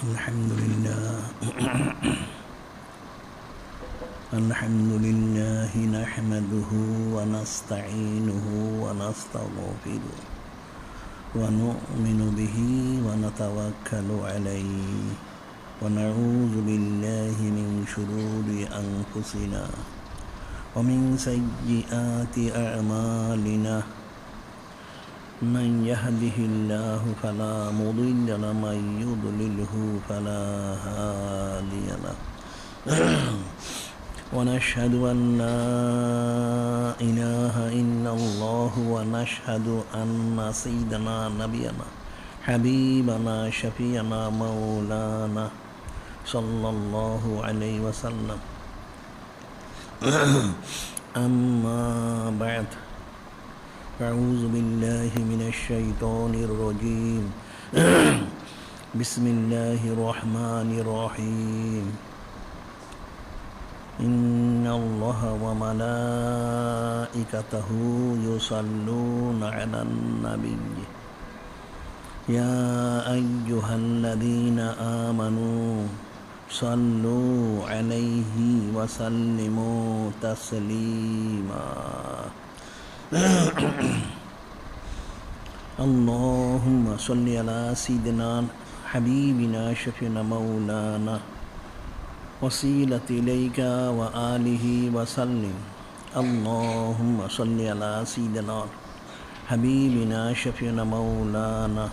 الحمد لله الحمد لله نحمده ونستعينه ونستغفره ونؤمن به ونتوكل عليه ونعوذ بالله من شرور أنفسنا ومن سيئات أعمالنا من يهده الله فلا مضل له ومن يضلله فلا هادي له ونشهد أن لا إله إلا الله ونشهد أن سيدنا نبينا حبيبنا شفيعنا مولانا صلى الله عليه وسلم أما بعد أعوذ بالله من الشيطان الرجيم بسم الله الرحمن الرحيم إن الله وملائكته يصلون على النبي يا أيها الذين آمنوا صلوا عليه وسلموا تسليما اللهم صل على سيدنا حبيبنا شفينا مولانا وسيلة إليك وآله وسلم اللهم صل على سيدنا حبيبنا شفينا مولانا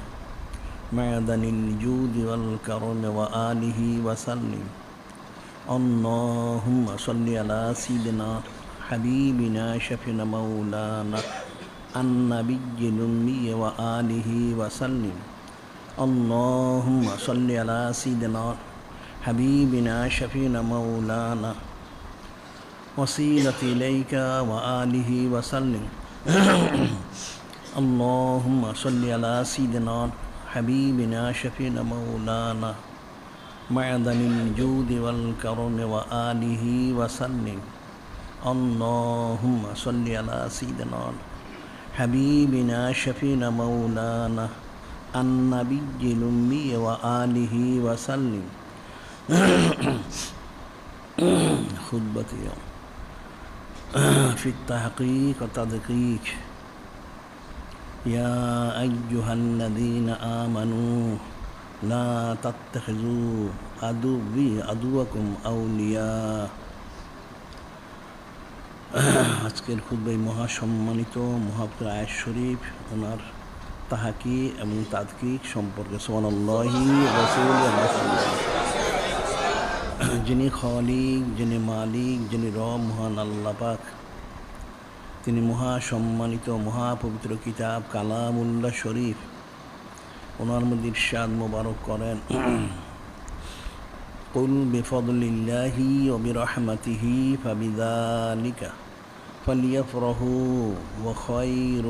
معدن الجود والكرم وآله وسلم اللهم صل على سيدنا حبيبنا شفينا مولانا النبي الأمي وآله وسلم اللهم صل على سيدنا حبيبنا شفينا مولانا وسيلة إليك وآله وسلم اللهم صل على سيدنا حبيبنا شفينا مولانا معدن الجود والكرم وآله وسلم اللهم صل على سيدنا حبيبنا شفينا مولانا النبي الأمي وآله وسلم خطبة يوم في التحقيق والتدقيق يا أيها الذين آمنوا لا تتخذوا عدوي عدوكم أولياء আজকের খুতবায় মহাসম্মানিত মুহাফিজ আয়াত শরীফ ওনার তাহাকি এবং তাদকিক সম্পর্কে সুবহানাল্লাহি রাসূলুল্লাহ যিনি খালিক, যিনি মালিক, যিনি রব মহান আল্লাহ পাক, তিনি মহাসম্মানিত মহাপবিত্র কিতাব কালামুল্লাহ শরীফ ওনার মধ্যে ইরশাদ মোবারক করেন قل بفضل الله وبرحمته فبذلك فليفرحوا وخير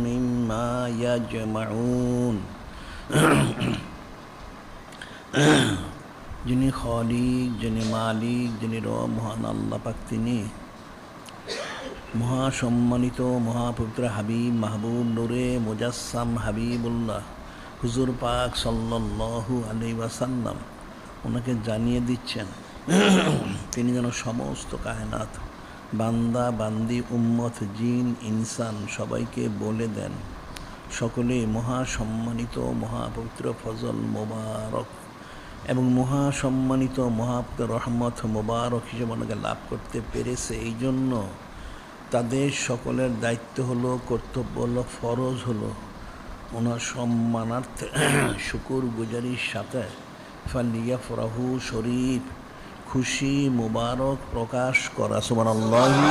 مما يجمعون যিনি খালিক, যিনি মালিক, যিনি রব মহান আল্লাহ পাক, তিনি মহাসম্মানিত মহাপবিত্র হাবিব মাহবুব নূরে মুজাসসাম হাবিবুল্লাহ হুজুর পাক সাল্লাল্লাহু আলাইহি ওয়াসাল্লাম ওনাকে জানিয়ে দিচ্ছেন তিনি যেন সমস্ত কায়নাত বান্দা বান্দি উম্মত জিন ইনসান সবাইকে বলে দেন সকলে মহাসম্মানিত মহাপবিত্র ফজল মোবারক এবং মহাসম্মানিত মহাপবিত্র রহমত মোবারক হিসেবে ওনাকে লাভ করতে পেরেছে। এই জন্য তাদের সকলের দায়িত্ব হলো, কর্তব্য হলো, ফরজ হলো ওনার সম্মানার্থে শুকুর গুজারির সাথে ফালিয়াফরাহু শরীফ খুশি মুবারক প্রকাশ করা সুবহানাল্লাহি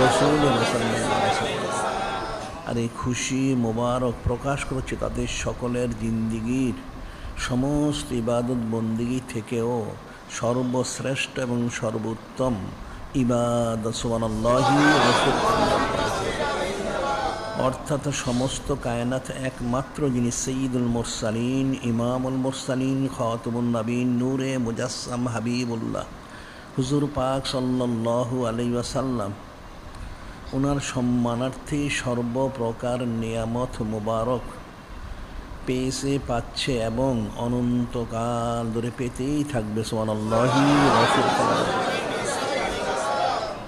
রাসূলুল্লাহ সাল্লাল্লাহু আলাইহি ওয়াসাল্লাম। আর এই খুশি মুবারক প্রকাশ করছে তাদের সকলের জিন্দিগির সমস্ত ইবাদত বন্দিগি থেকেও সর্বশ্রেষ্ঠ এবং সর্বোত্তম ইবাদত সুবহানাল্লাহি রাসূলুল্লাহ অর্থাৎ সমস্ত কায়নাত একমাত্র যিনি সৈয়দুল মুরসালিন, ইমামুল মুরসালিন, খাতামুন নবীন, নূরে মুজাসসাম হাবিবুল্লাহ হুজুর পাক সাল্লাল্লাহু আলাইহি ওয়াসাল্লাম ওনার সম্মানার্থে সর্বপ্রকার নিয়ামত মুবারক পেয়েছে, পাচ্ছে এবং অনন্তকাল ধরে পেতেই থাকবে। সুবহানাল্লাহি রাসূলুল্লাহ।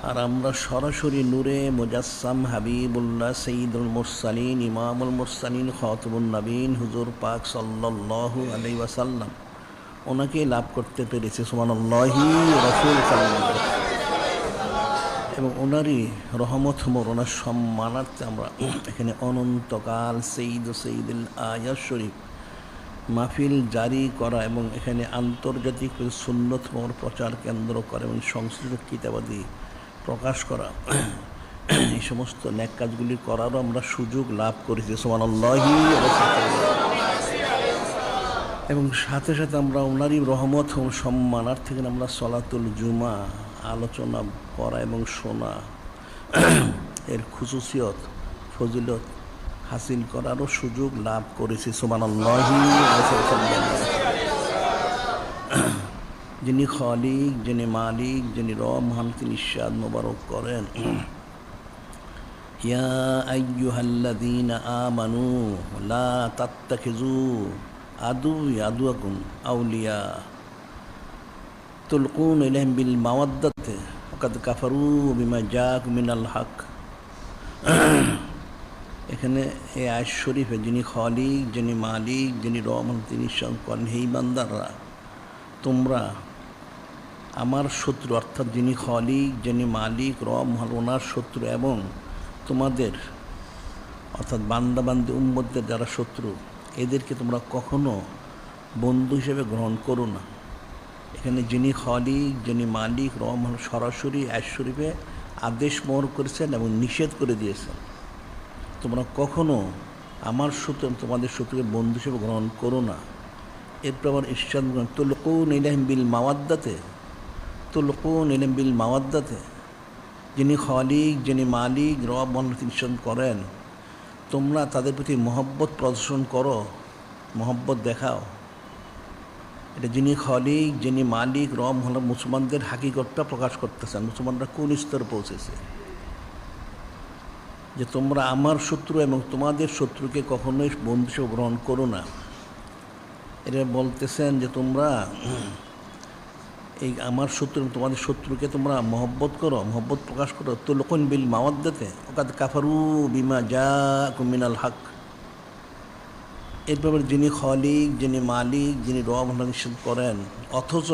আর আমরা সরাসরি নূরে মুজাসসাম হাবিবুল্লাহ সাইয়্যিদুল মুরসালিন ইমামুল মুরসালিন খাতামুন নবীন হুজুর পাক সাল্লাল্লাহু আলাইহি ওয়াসাল্লাম ওনাকে লাভ করতে পেরেছি। সুবহানাল্লাহি রাসূলুল্লাহ। এবং ওনারই রহমত ওনার সম্মানার্থে আমরা এখানে অনন্তকাল সঈদুল আয়াত শরীফ মাহফিল জারি করা এবং এখানে আন্তর্জাতিক সুন্নত প্রচার কেন্দ্র করা এবং সংস্কৃত কিতাবাদি প্রকাশ করা, এই সমস্ত নেক কাজগুলি করারও আমরা সুযোগ লাভ করেছি। সুবহানাল্লাহি এবং সাথে সাথে আমরা ওনারই রহমত ও সম্মানার্থে আমরা সলাতুল জুমা আলোচনা করা এবং শোনা, এর খুসুসিয়ত ফজিলত হাসিল করারও সুযোগ লাভ করেছি। সুবহানাল্লাহি। যিনি খালিক, যিনি মালিক, যিনি রব, মহান তিনি ইরশাদ মোবারক করেন, ইয়া আইয়ুহাল্লাযীনা আমানু লা তাত্তাখিযু আদুওয়াকুম আউলিয়া তুলকুন ইলাইহিম বিল মাওয়াদ্দাতি ওয়াকাদ কাফারু বিমা জাআকুম মিনাল হক। এখানে এই আয়াত শরীফে যিনি খালিক, যিনি মালিক, যিনি রহমান তিনি ইরশাদ করেন, হে বান্দারা, তোমরা আমার শত্রু, অর্থাৎ যিনি খালিক, যিনি মালিক, রহমান ওনার শত্রু এবং তোমাদের অর্থাৎ বান্দাবান্দি উম্মতদের যারা শত্রু, এদেরকে তোমরা কখনো বন্ধু হিসেবে গ্রহণ করো না। এখানে যিনি খালিক, যিনি মালিক, রহমান সরাসরি আয়াত শরীফে আদেশ মোহর করেছেন এবং নিষেধ করে দিয়েছেন, তোমরা কখনো আমার শত্রু তোমাদের শত্রুকে বন্ধু হিসেবে গ্রহণ করো না। এরপর আবার ইরশাদ করেন, তুলকুন ইলাইহিম বিল মাওয়াদ্দাতি, তুলকুন ইলাইহিম বিল মাওয়াদ্দাতি। যিনি খালিক, যিনি মালিক, রব ইরশাদ করেন, তোমরা তাদের প্রতি মহব্বত প্রদর্শন করো, মহব্বত দেখাও। এটা যিনি খালিক, যিনি মালিক, রব হল মুসলমানদের হাকিকতটা প্রকাশ করতেছেন। মুসলমানরা কোন স্তরে পৌঁছেছে যে তোমরা আমার শত্রু এবং তোমাদের শত্রুকে কখনোই বন্ধু হিসেবে গ্রহণ করো না। এটা বলতেছেন যে তোমরা এই আমার শত্রু এবং তোমাদের শত্রুকে তোমরা মহব্বত করো, মহব্বত প্রকাশ করো। তুলকুন বিল মাওয়াদ্দাতি ওয়াকাদ কাফারু বিমা জাআকুম মিনাল হক। এরপর যিনি খালিক, যিনি মালিক, যিনি রব নিষেধ করেন, অথচ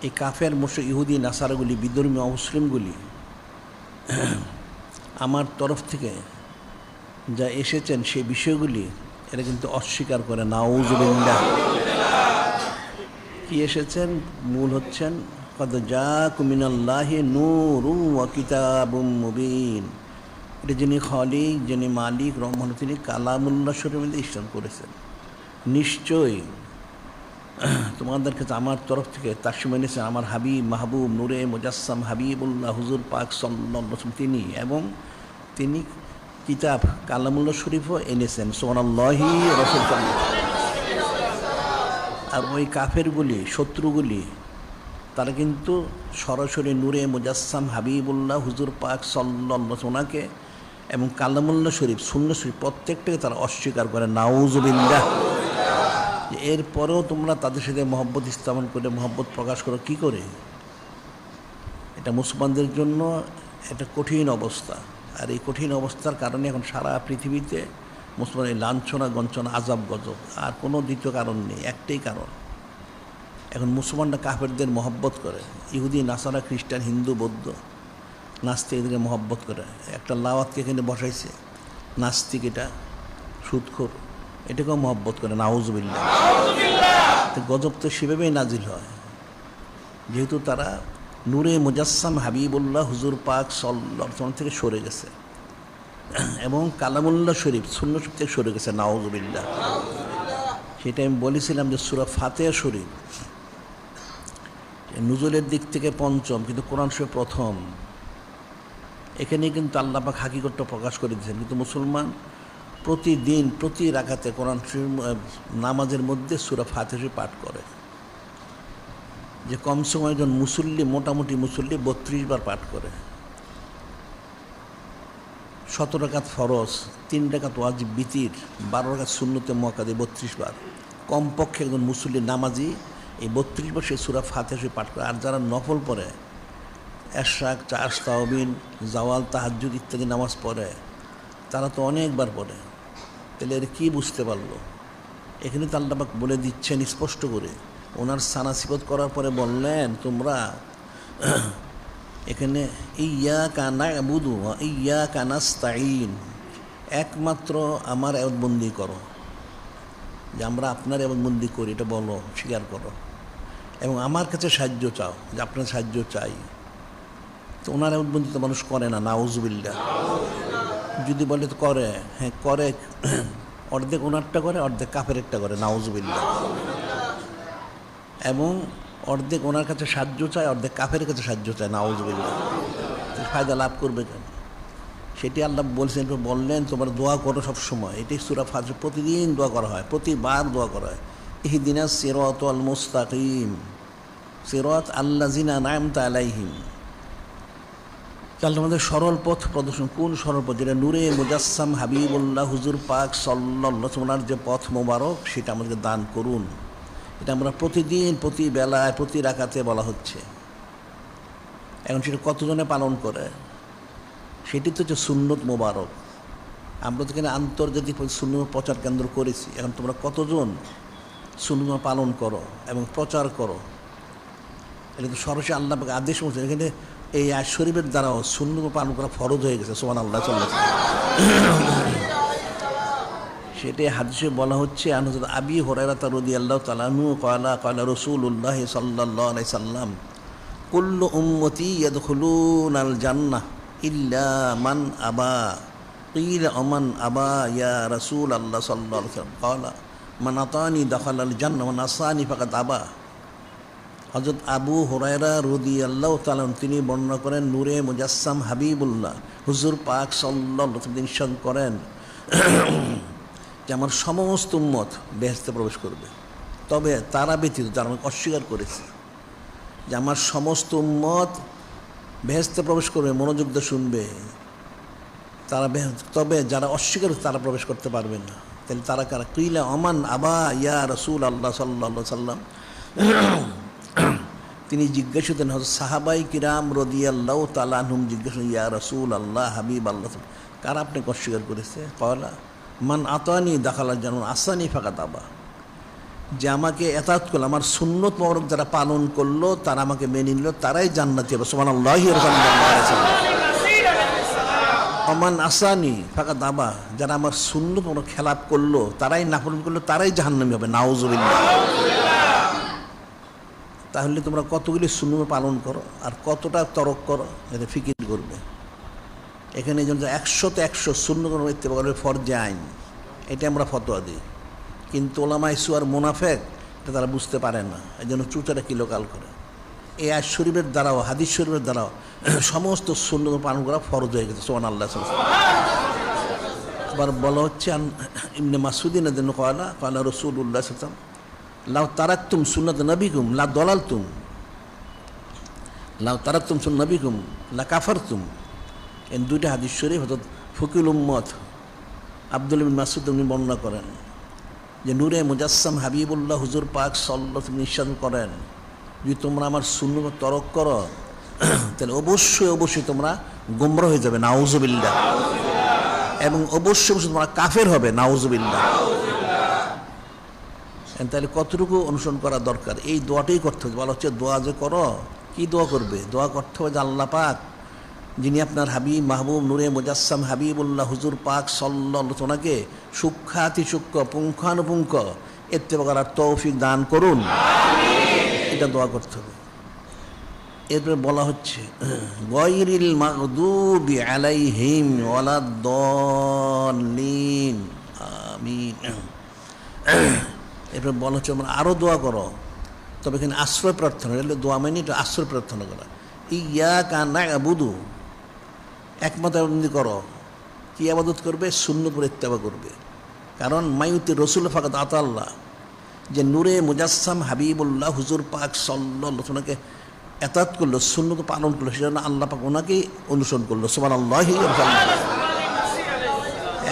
এই কাফের মুশরিক ইহুদি নাসারাগুলি, বিধর্মী অমুসলিমগুলি আমার তরফ থেকে যা এসেছেন সেই বিষয়গুলি এরা কিন্তু অস্বীকার করে। নাউযুবিল্লাহ। কি এসেছেন? মূল হচ্ছেন কদ জাআকুম মিনাল্লাহি নূরুন ওয়া কিতাবুম মুবিন। এটা যিনি খালিক, যিনি মালিক, রহমান তিনি কালামুল্লাহ শরীফের মধ্যে ইরশাদ করেছেন, নিশ্চয়ই তোমাদের কাছে আমার তরফ থেকে তাসলিম এনেছেন আমার হাবিব মাহবুব নূরে মুজাসসাম হাবিবুল্লাহ হুজুর পাক সাল্লাল্লাহু আলাইহি ওয়াসাল্লাম তিনি, এবং তিনি কিতাব কালামুল্লাহ শরীফও এনেছেন। সুবহানাল্লাহি রাসূলুল্লাহ। আর ওই কাফেরগুলি, শত্রুগুলি, তারা কিন্তু সরাসরি নূরে মুজাসসাম হাবিবুল্লাহ হুজুর পাক সাল্লাল্লাহু আলাইহি ওয়াসাল্লাম ওনাকে এবং কালামুল্লাহ শরীফ, সুন্নাহ শরীফ প্রত্যেকটাকে তারা অস্বীকার করে। নাউযুবিল্লাহ। এরপরেও তোমরা তাদের সাথে মহব্বত স্থাপন করে মহব্বত প্রকাশ করো কী করে? এটা মুসলমানদের জন্য একটা কঠিন অবস্থা। আর এই কঠিন অবস্থার কারণে এখন সারা পৃথিবীতে মুসলমান এই লাঞ্ছনা গঞ্চনা আজাব গজব, আর কোনো দ্বিতীয় কারণ নেই, একটাই কারণ। এখন মুসলমানরা কাফেরদের মহব্বত করে, ইহুদি নাসারা খ্রিস্টান হিন্দু বৌদ্ধ নাস্তিক এদেরকে মহব্বত করে। একটা লাওয়াতকে এখানে বসাইছে, নাস্তিক এটা সুদখোর, এটাকেও মহব্বত করে। নাউযুবিল্লাহ। তো গজব তো সেভাবেই নাজিল হয়, যেহেতু তারা নূরে মুজাসসাম হাবিবুল্লাহ হুজুর পাক সাল্লাল্লাহু আলাইহি ওয়াসাল্লাম থেকে সরে গেছে এবং কালামুল্লাহ শরীফ, সুন্নাহ শরীফ থেকে সরে গেছে। নাউযুবিল্লাহ। সেটা আমি বলেছিলাম যে সূরা ফাতিহা শরীফ নুজুলের দিক থেকে পঞ্চম, কিন্তু কোরআন শরীফ প্রথম। এখানে কিন্তু আল্লাহ পাক হাকিকতটা প্রকাশ করে দিয়েছেন, কিন্তু মুসলমান প্রতিদিন প্রতি রাকাতে কোরআন শরীফ নামাজের মধ্যে সূরা ফাতিহা শরীফ পাঠ করে। যে কমসে কম একজন মুসল্লি, মোটামুটি মুসল্লি 32 বার পাঠ করে। 17 রাকাত ফরজ, 3 রাকাত ওয়াজিব বিতির, 12 রাকাত সুন্নতে মুআক্কাদা 32 বার। কমপক্ষে একজন মুসল্লি নামাজি এই 32 বার সে সূরা ফাতিহা সে পাঠ করে। আর যারা নফল পড়ে, এশরাক, চাশ, তাওবিন, জাওয়াল, তাহাজ্জুদ ইত্যাদি নামাজ পড়ে, তারা তো অনেকবার পড়ে। তাহলে এর কী বুঝতে পারলো? এখানে তো আল্লাহ পাক বলে দিচ্ছেন স্পষ্ট করে। ওনার সানা সিফত করার পরে বললেন, তোমরা এখানে ইয়্যাকা না'বুদু ওয়া ইয়্যাকা নাস্তাঈন, একমাত্র আমার ইবাদতবন্দি করো, যে আমরা আপনার ইবাদতবন্দি করি এটা বলো, স্বীকার করো, এবং আমার কাছে সাহায্য চাও, যে আপনার সাহায্য চাই। তো ওনার ইবাদতবন্দি তো মানুষ করে না, নাউজুবিল্লাহ। যদি বলে তো করে, হ্যাঁ করে, অর্ধেক ওনারটা করে, অর্ধেক কাফেরেরটা করে, নাউজুবিল্লাহ। এবং অর্ধেক ওনার কাছে সাহায্য চায়, অর্ধেক কাফের কাছে সাহায্য চায়, নাউজুবিল্লাহ। ফায়দা লাভ করবে কেন? সেটি আল্লাহ বলছেন, বললেন তোমরা দোয়া করো সবসময়। এটি সূরা ফাতিহা প্রতিদিন দোয়া করা হয়, প্রতিবার দোয়া করা হয়। ইহদিনাস সিরাতাল মুস্তাকিম সিরাত আল্লাযিনা আন'আমতা আলাইহিম। আল্লাহ আমাদের সরল পথ প্রদর্শন। কোন সরল পথ? যেটা নূরে মুজাসসাম হাবিবুল্লাহ হুজুর পাক সাল্লাল্লাহু আলাইহি ওয়াসাল্লামের যে পথ মোবারক, সেটা আমাদেরকে দান করুন। এটা আমরা প্রতিদিন, প্রতি বেলায়, প্রতি রাকাতে বলা হচ্ছে। এখন সেটা কতজনে পালন করে? সেটি তো হচ্ছে সুন্নত মোবারক। আমরা তো এখানে আন্তর্জাতিক সুন্নত প্রচার কেন্দ্র করেছি। এখন তোমরা কতজন সুন্নত পালন করো এবং প্রচার করো? এটা তো সরাসরি আল্লাহ পাক আদেশ করছে। এখানে এই আয়াত শরীফের দ্বারাও সুন্নত পালন করা ফরজ হয়ে গেছে। সুবহানাল্লাহ। সেটাই হাদিসে বলা হচ্ছে, হযরত আবী হুরায়রা রাদিয়াল্লাহু তাআলা আনহু ক্বালা ক্বালা রাসূলুল্লাহ সাল্লাল্লাহু আলাইহি সাল্লাম কুল্লু উম্মতি ইয়াদখুলুনাল জান্নাহ ইল্লা মান আবা। কিলা ওমান আবা ইয়া রাসূলাল্লাহ সাল্লাল্লাহু আলাইহি ওয়াসাল্লাম? ক্বালা মান আতানি দাখালাল জান্নাহ ওয়া মান আসানি ফাকাদ আবা। হযরত আবু হুরায়রা রাদিয়াল্লাহু তাআলা তিনি বর্ণনা করেন, নূরে মুজাসসাম হাবিবুল্লাহ হুজুর পাক সাল্লাল্লাহু আলাইহি ওয়াসাল্লাম ইরশাদ করেন যে আমার সমস্ত উম্মত বেহেশতে প্রবেশ করবে, তবে তারা ব্যতীত যারা আমাকে অস্বীকার করেছে। যে আমার সমস্ত উম্মত বেহেশতে প্রবেশ করবে, মনোযোগ দিয়ে শুনবে, তারা তবে যারা অস্বীকার তারা প্রবেশ করতে পারবে না। তাহলে তারা কারা? কিলা ওমান আবা ইয়া রাসূলুল্লাহ সাল্লাল্লাহু আলাইহি ওয়াসাল্লাম। তিনি জিজ্ঞেস করতেন, হযরত সাহাবাই কিরাম রাদিয়াল্লাহু তাআলা আনহুম জিজ্ঞেস করতেন, ইয়া রাসূলুল্লাহ, হাবিব আল্লাহ, কারা আপনাকে অস্বীকার করেছে? ক্বালা মান আতানি দাখালাল জান্নাহ আসানি ফাকাদ আবা। যে আমাকে এতাত করলো, আমার সুন্নত মোবারক যারা পালন করলো, তারা আমাকে মেনে নিল, তারাই জান্নাতি হবে। সুবহানাল্লাহ। ওমান আসানি ফাকাদ আবা, যারা আমার সুন্নত মোবারক খেলাপ করলো, তারাই নাফরমান করলো, তারাই জাহান্নামী হবে। নাউজুবিল্লাহ। তাহলে তোমরা কতগুলি সুন্নত পালন করো আর কতটা তরক করো, এটা ফিকির করবে। এখানে এই জন্য 100তে 100 সুন্নত ইত্তেবা করবে ফরজে আইন, এটা আমরা ফতোয়া দিই। কিন্তু ওলামায়ে সু আর মুনাফেক এটা তারা বুঝতে পারে না, এই জন্য চুচারা কিলোকাল করে। এই আয়াত শরীফের দ্বারাও, হাদিস শরীফের দ্বারাও সমস্ত সুন্নত পালন করা ফরজ হয়ে গেছে। সুবহানাল্লাহ। আবার বলা হচ্ছে ইবনে মাসউদিন রাদিয়াল্লাহু ক্বালা ক্বালা রাসূলুল্লাহ সাল্লাল্লাহু আলাইহি ওয়াসাল্লাম লাউ তারাকতুম সুন্নাত নবিকুম লা দালালতুম, লাউ তারাকতুম সুন্নাত নবিকুম লা কাফারতুম। এই দুইটা হাদিস শরীফ হযরত ফকিহুল উম্মত আব্দুল্লাহ বিন মাসউদ তিনি বর্ণনা করেন যে নূরে মুজাসসাম হাবিবুল্লাহ হুজুর পাক সাল্লাল্লাহু আলাইহি ওয়াসাল্লাম নির্দেশ করেন, যদি তোমরা আমার সুন্নাত তরক করো তাহলে অবশ্যই অবশ্যই তোমরা গোমরা হয়ে যাবে। নাউজুবিল্লাহ। এবং অবশ্যই অবশ্যই তোমরা কাফের হবে। নাউজুবিল্লাহ। তাহলে কতটুকু অনুসরণ করা দরকার? এই দোয়াটাই করতে হবে। বলা হচ্ছে দোয়া যে করো, কি দোয়া করবে? দোয়া করতে হবে যে আল্লাহ পাক যিনি আপনার হাবিব মাহবুব নূরে মুজাসসাম হাবিবুল্লাহ হুজুর পাক সাল্লাল্লাহু আলাইহি ওয়াসাল্লাম ওনাকে সূক্ষ্মাতি সূক্ষ্ম পুঙ্খানুপুঙ্খ ইত্তেবা করার তৌফিক দান করুন। এটা দোয়া করতে হবে। এরপরে বলা হচ্ছে গায়রিল মাগদুবি আলাইহিম ওয়ালাদ-দাল্লিন, আমিন। এরপরে বলা হচ্ছে আমরা আরও দোয়া করো, তবে এখানে আশ্রয় প্রার্থনা, এলে দোয়া মানে এটা আশ্রয় প্রার্থনা করা। ইয়্যাকা না'বুদু, একমাত্র ইবাদত করো। কি ইবাদত করবে? সুন্নত পরে ইত্তেবা করবে। কারণ মাইউতি রসুল ফাকাদ আতাল্লাহ, যে নূরে মুজাসসাম হাবিবুল্লাহ হুজুর পাক সাল্লাল্লাহু আলাইহি ওয়াসাল্লামকে এতাত করলো, সুন্নত পালন করলো, সেজন্য আল্লাহ পাক ওনাকেই অনুসরণ করলো। সুবহানাল্লাহি ওয়া বিহামদিহি।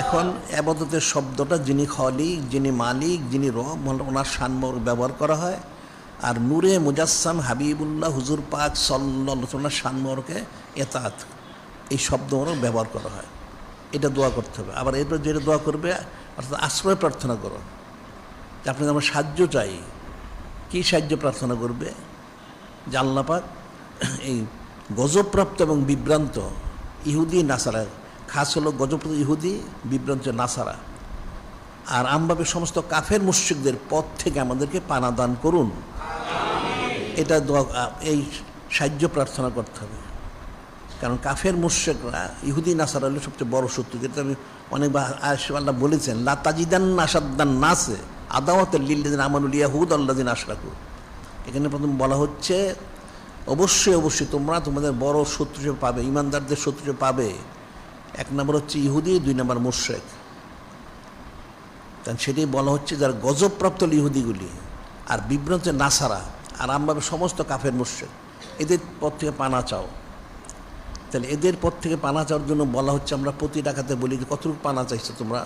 এখন আবাদতের শব্দটা যিনি খলিক, যিনি মালিক, যিনি রব, ওনার শানমর ব্যবহার করা হয়। আর নূরে মুজাসসাম হাবিবুল্লাহ হুজুর পাক সাল্লাল্লাহু আলাইহি ওয়াসাল্লাম শানমরকে এতাত, এই শব্দগুলো ব্যবহার করা হয়। এটা দোয়া করতে হবে। আবার এরপর যেটা দোয়া করবে অর্থাৎ আশ্রয় প্রার্থনা করো, যে আপনাকে আমরা সাহায্য চাই। কী সাহায্য প্রার্থনা করবে? যে আল্লাহ পাক এই গজবপ্রাপ্ত এবং বিভ্রান্ত ইহুদি নাসারা, খাস হলো গজবপ্রাপ্ত ইহুদি, বিভ্রান্ত নাসারা আর আমভাবে সমস্ত কাফের মুশরিকদের পথ থেকে আমাদেরকে পানা দান করুন। এটা দোয়া, এই সাহায্য প্রার্থনা করতে হবে। কারণ কাফের মুশরিকরা ইহুদি নাসারা হলো সবচেয়ে বড় শত্রু, যেটা আমি অনেকবার আল্লাহ বলেছেন, লা তাজিদান্না আশাদ্দান নাসে আদাওয়াতাল লিল্লাযিনা আমানুল ইয়াহুদ আল্লাযিনা আশরাকু। এখানে প্রথম বলা হচ্ছে অবশ্যই অবশ্যই তোমরা তোমাদের বড় শত্রু হিসেবে পাবে, ইমানদারদের শত্রু হিসেবে পাবে। এক নম্বর হচ্ছে ইহুদি, দুই নম্বর মুশরিক। কারণ সেটাই বলা হচ্ছে যারা গজবপ্রাপ্ত ইহুদিগুলি আর বিভ্রান্ত নাসারা আর আমভাবে সমস্ত কাফের মুশরিক, এদের পথ থেকে পানা চাও। তাহলে এদের পথ থেকে পানা চাওয়ার জন্য বলা হচ্ছে, আমরা প্রতি ডাকাতে বলি যে কতটুকু পানা চাইছো তোমরা?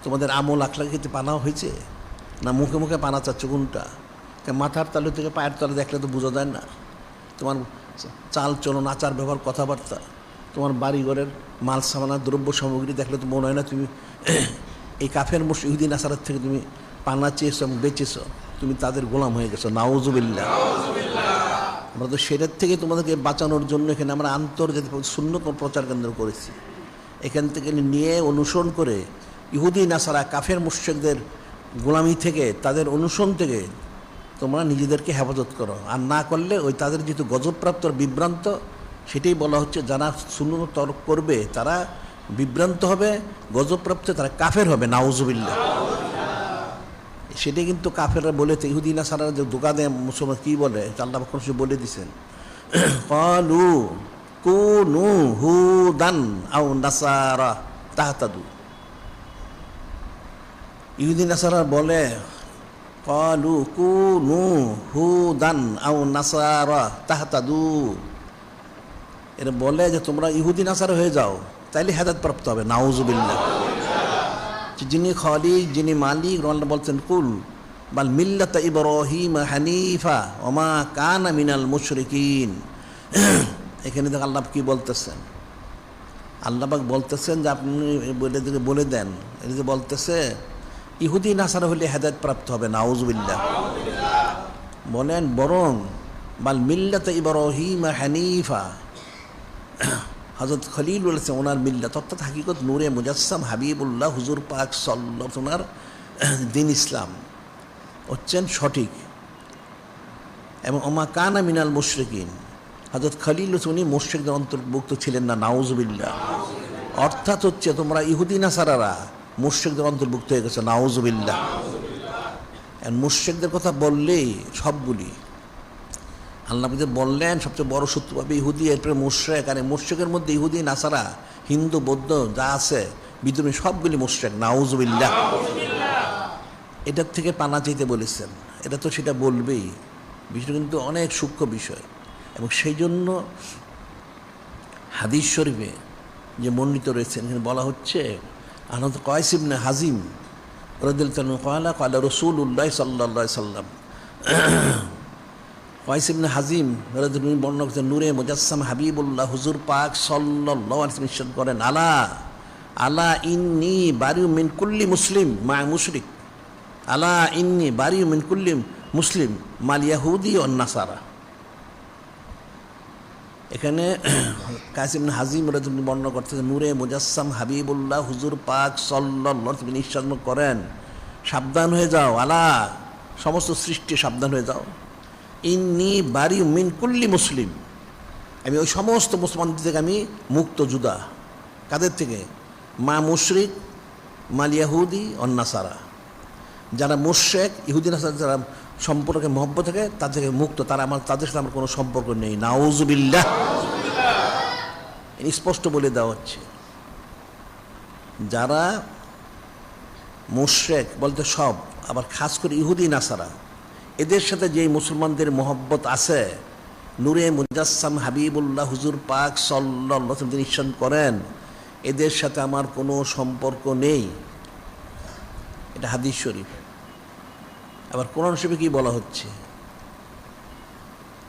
তোমাদের আমল আখলাকে ক্ষেত্রে পানা হয়েছে না মুখে মুখে পানা চাচ্ছ? কোনটা? মাথার তালু থেকে পায়ের তলে দেখলে তো বোঝা যায় না। তোমার চাল চলন, আচার ব্যবহার, কথাবার্তা, তোমার বাড়িঘরের মাল সামানা, দ্রব্য সামগ্রী দেখলে তো মনে হয় না তুমি এই কাফের মুশরিক ইহুদি নাসারার থেকে তুমি পানা চেয়েছো এবং বেঁচেছো, তুমি তাদের গোলাম হয়ে গেছো। নাউজুবিল্লাহ। আমরা তো সেটার থেকে তোমাদেরকে বাঁচানোর জন্য এখানে আমরা আন্তর্জাতিক সুন্নত প্রচার কেন্দ্র করেছি। এখান থেকে নিয়ে অনুসরণ করে ইহুদি নাসারা কাফের মুশরিকদের গোলামি থেকে, তাদের অনুসরণ থেকে তোমরা নিজেদেরকে হেফাজত করো। আর না করলে ওই তাদের যেহেতু গজবপ্রাপ্ত বিভ্রান্ত, সেটাই বলা হচ্ছে যারা সুন্নত তর্ক করবে তারা বিভ্রান্ত হবে, গজবপ্রাপ্ত তারা কাফের হবে। নাউজুবিল্লাহ। সেটাই কিন্তু কাফেররা বলেছে, ইহুদি নাসারা যে ধোঁকা দেয় মুসলমান, কী বলে আল্লাহ পাক বলে দিয়েছেন, ক্বালু কুনু হুদান আও নাসারা তাহতাদু। ইহুদি নাসারা বলে ক্বালু কুনু হুদান আও নাসারা তাহতাদু, এরা বলে যে তোমরা ইহুদি নাসারা হয়ে যাও, তাইলে হেদায়েত প্রাপ্ত হবে। নাউজুবিল্লাহ। যিনি খালিক, যিনি মালিক, আল্লাহ বলছেন কুল বাল মিল্লাতা ইব্রাহিম হানিফা ওমা কানা মিনাল মুশরিকিন। এখানে দেখ আল্লাহ কি বলতেছেন, আল্লাহ পাক বলতেছেন যে আপনি বলে দেন, এটা যে বলতেছে ইহুদি নাসারা হলে হেদায়েত প্রাপ্ত হবে। নাউজুবিল্লাহ। বলেন বরং বাল মিল্লাতা ইব্রাহিম হানিফা, হযরত খলিল বলেছে ওনার মিল্লাত অর্থাৎ হাকিকত নূরে মুজাসসাম হাবিবুল্লাহ হুজুর পাক সাল্লাল্লাহু আলাইহি ওনার দিন ইসলাম হচ্ছেন সঠিক, এবং ওমা কানা মিনাল মুশরিকিন, হযরত খলিল উনি মুশরিকদের অন্তর্ভুক্ত ছিলেন না। নাউজুবিল্লাহ। অর্থাৎ হচ্ছে তোমরা ইহুদি নাসারারা মুশরিকদের অন্তর্ভুক্ত হয়ে গেছে। নাউজুবিল্লাহ। মুশরিকদের কথা বললেই সবগুলি আল্লাহ বললেন সবচেয়ে বড় শত্রু পাবে ইহুদি, এরপরে মুশরিক। আর মুশরিকের মধ্যে ইহুদি নাসারা, হিন্দু বৌদ্ধ যা আছে বিদ্রোহী সবগুলি মুশরিক। নাউজুবিল্লাহ। এটার থেকে পানা চাইতে বলেছেন, এটা তো সেটা বলবেই। বিষয়টা কিন্তু অনেক সূক্ষ্ম বিষয়, এবং সেই জন্য হাদিস শরীফে যে বর্ণিত রয়েছেন এখানে বলা হচ্ছে, হযরত কায়েস ইবনে হাজিম রাদিয়াল্লাহু আনহু ক্বালা ক্বালা রাসূলুল্লাহ সাল্লাল্লাহু আলাইহি সাল্লাম। কায়েস ইবনে হাজিম রাদিয়াল্লাহু বর্ণনা করছেন, নূরে মুজাসসাম হাবিবুল্লাহ হুজুর পাক সাল্লাল্লাহু আলাইহি ওয়াসাল্লাম ইরশাদ করেন, আলা আলা ইন্নী বারিউ মিন কুল্লি মুসলিম মা মুশরিক, আলা ইন্নী বারিউ মিন কুল্লি মুসলিম মাল ইয়াহুদি ওয়ান নাসারা। এখানে কায়েস ইবনে হাজিম রাদিয়াল্লাহু বর্ণনা করতেছেন, নূরে মুজাসসাম হাবিবুল্লাহ হুজুর পাক সাল্লাল্লাহু আলাইহি ওয়াসাল্লাম ইরশাদ করেন, সাবধান হয়ে যাও, আলা সমস্ত সৃষ্টি সাবধান হয়ে যাও, ইন্নী বারি মিন কুল্লি মুসলিম, আমি ওই সমস্ত মুসলমানদের থেকে আমি মুক্ত, জুদা। কাদের থেকে? মা মুশরিক মাল ইয়াহুদি অন্নাসারা, যারা মুশরিক ইহুদি নাসারা যারা সম্পর্কে মহব্বত থাকে তার থেকে মুক্ত, তারা তাদের সাথে আমার কোনো সম্পর্ক নেই। নাউজুবিল্লাহ। স্পষ্ট বলে দেওয়া হচ্ছে, যারা মুশরিক বলতে সব, আবার খাস করে ইহুদি নাসারা, এদের সাথে যেই মুসলমানদের মহব্বত আছে, নূরে মুজাসসাম হাবিবুল্লাহ হুজুর পাক সাল্লাল্লাহু আলাইহি ওয়াসাল্লাম ইরশাদ করেন, এদের সাথে আমার কোনো সম্পর্ক নেই। এটা হাদিস শরীফ। আবার কোরআন শরীফে কি বলা হচ্ছে?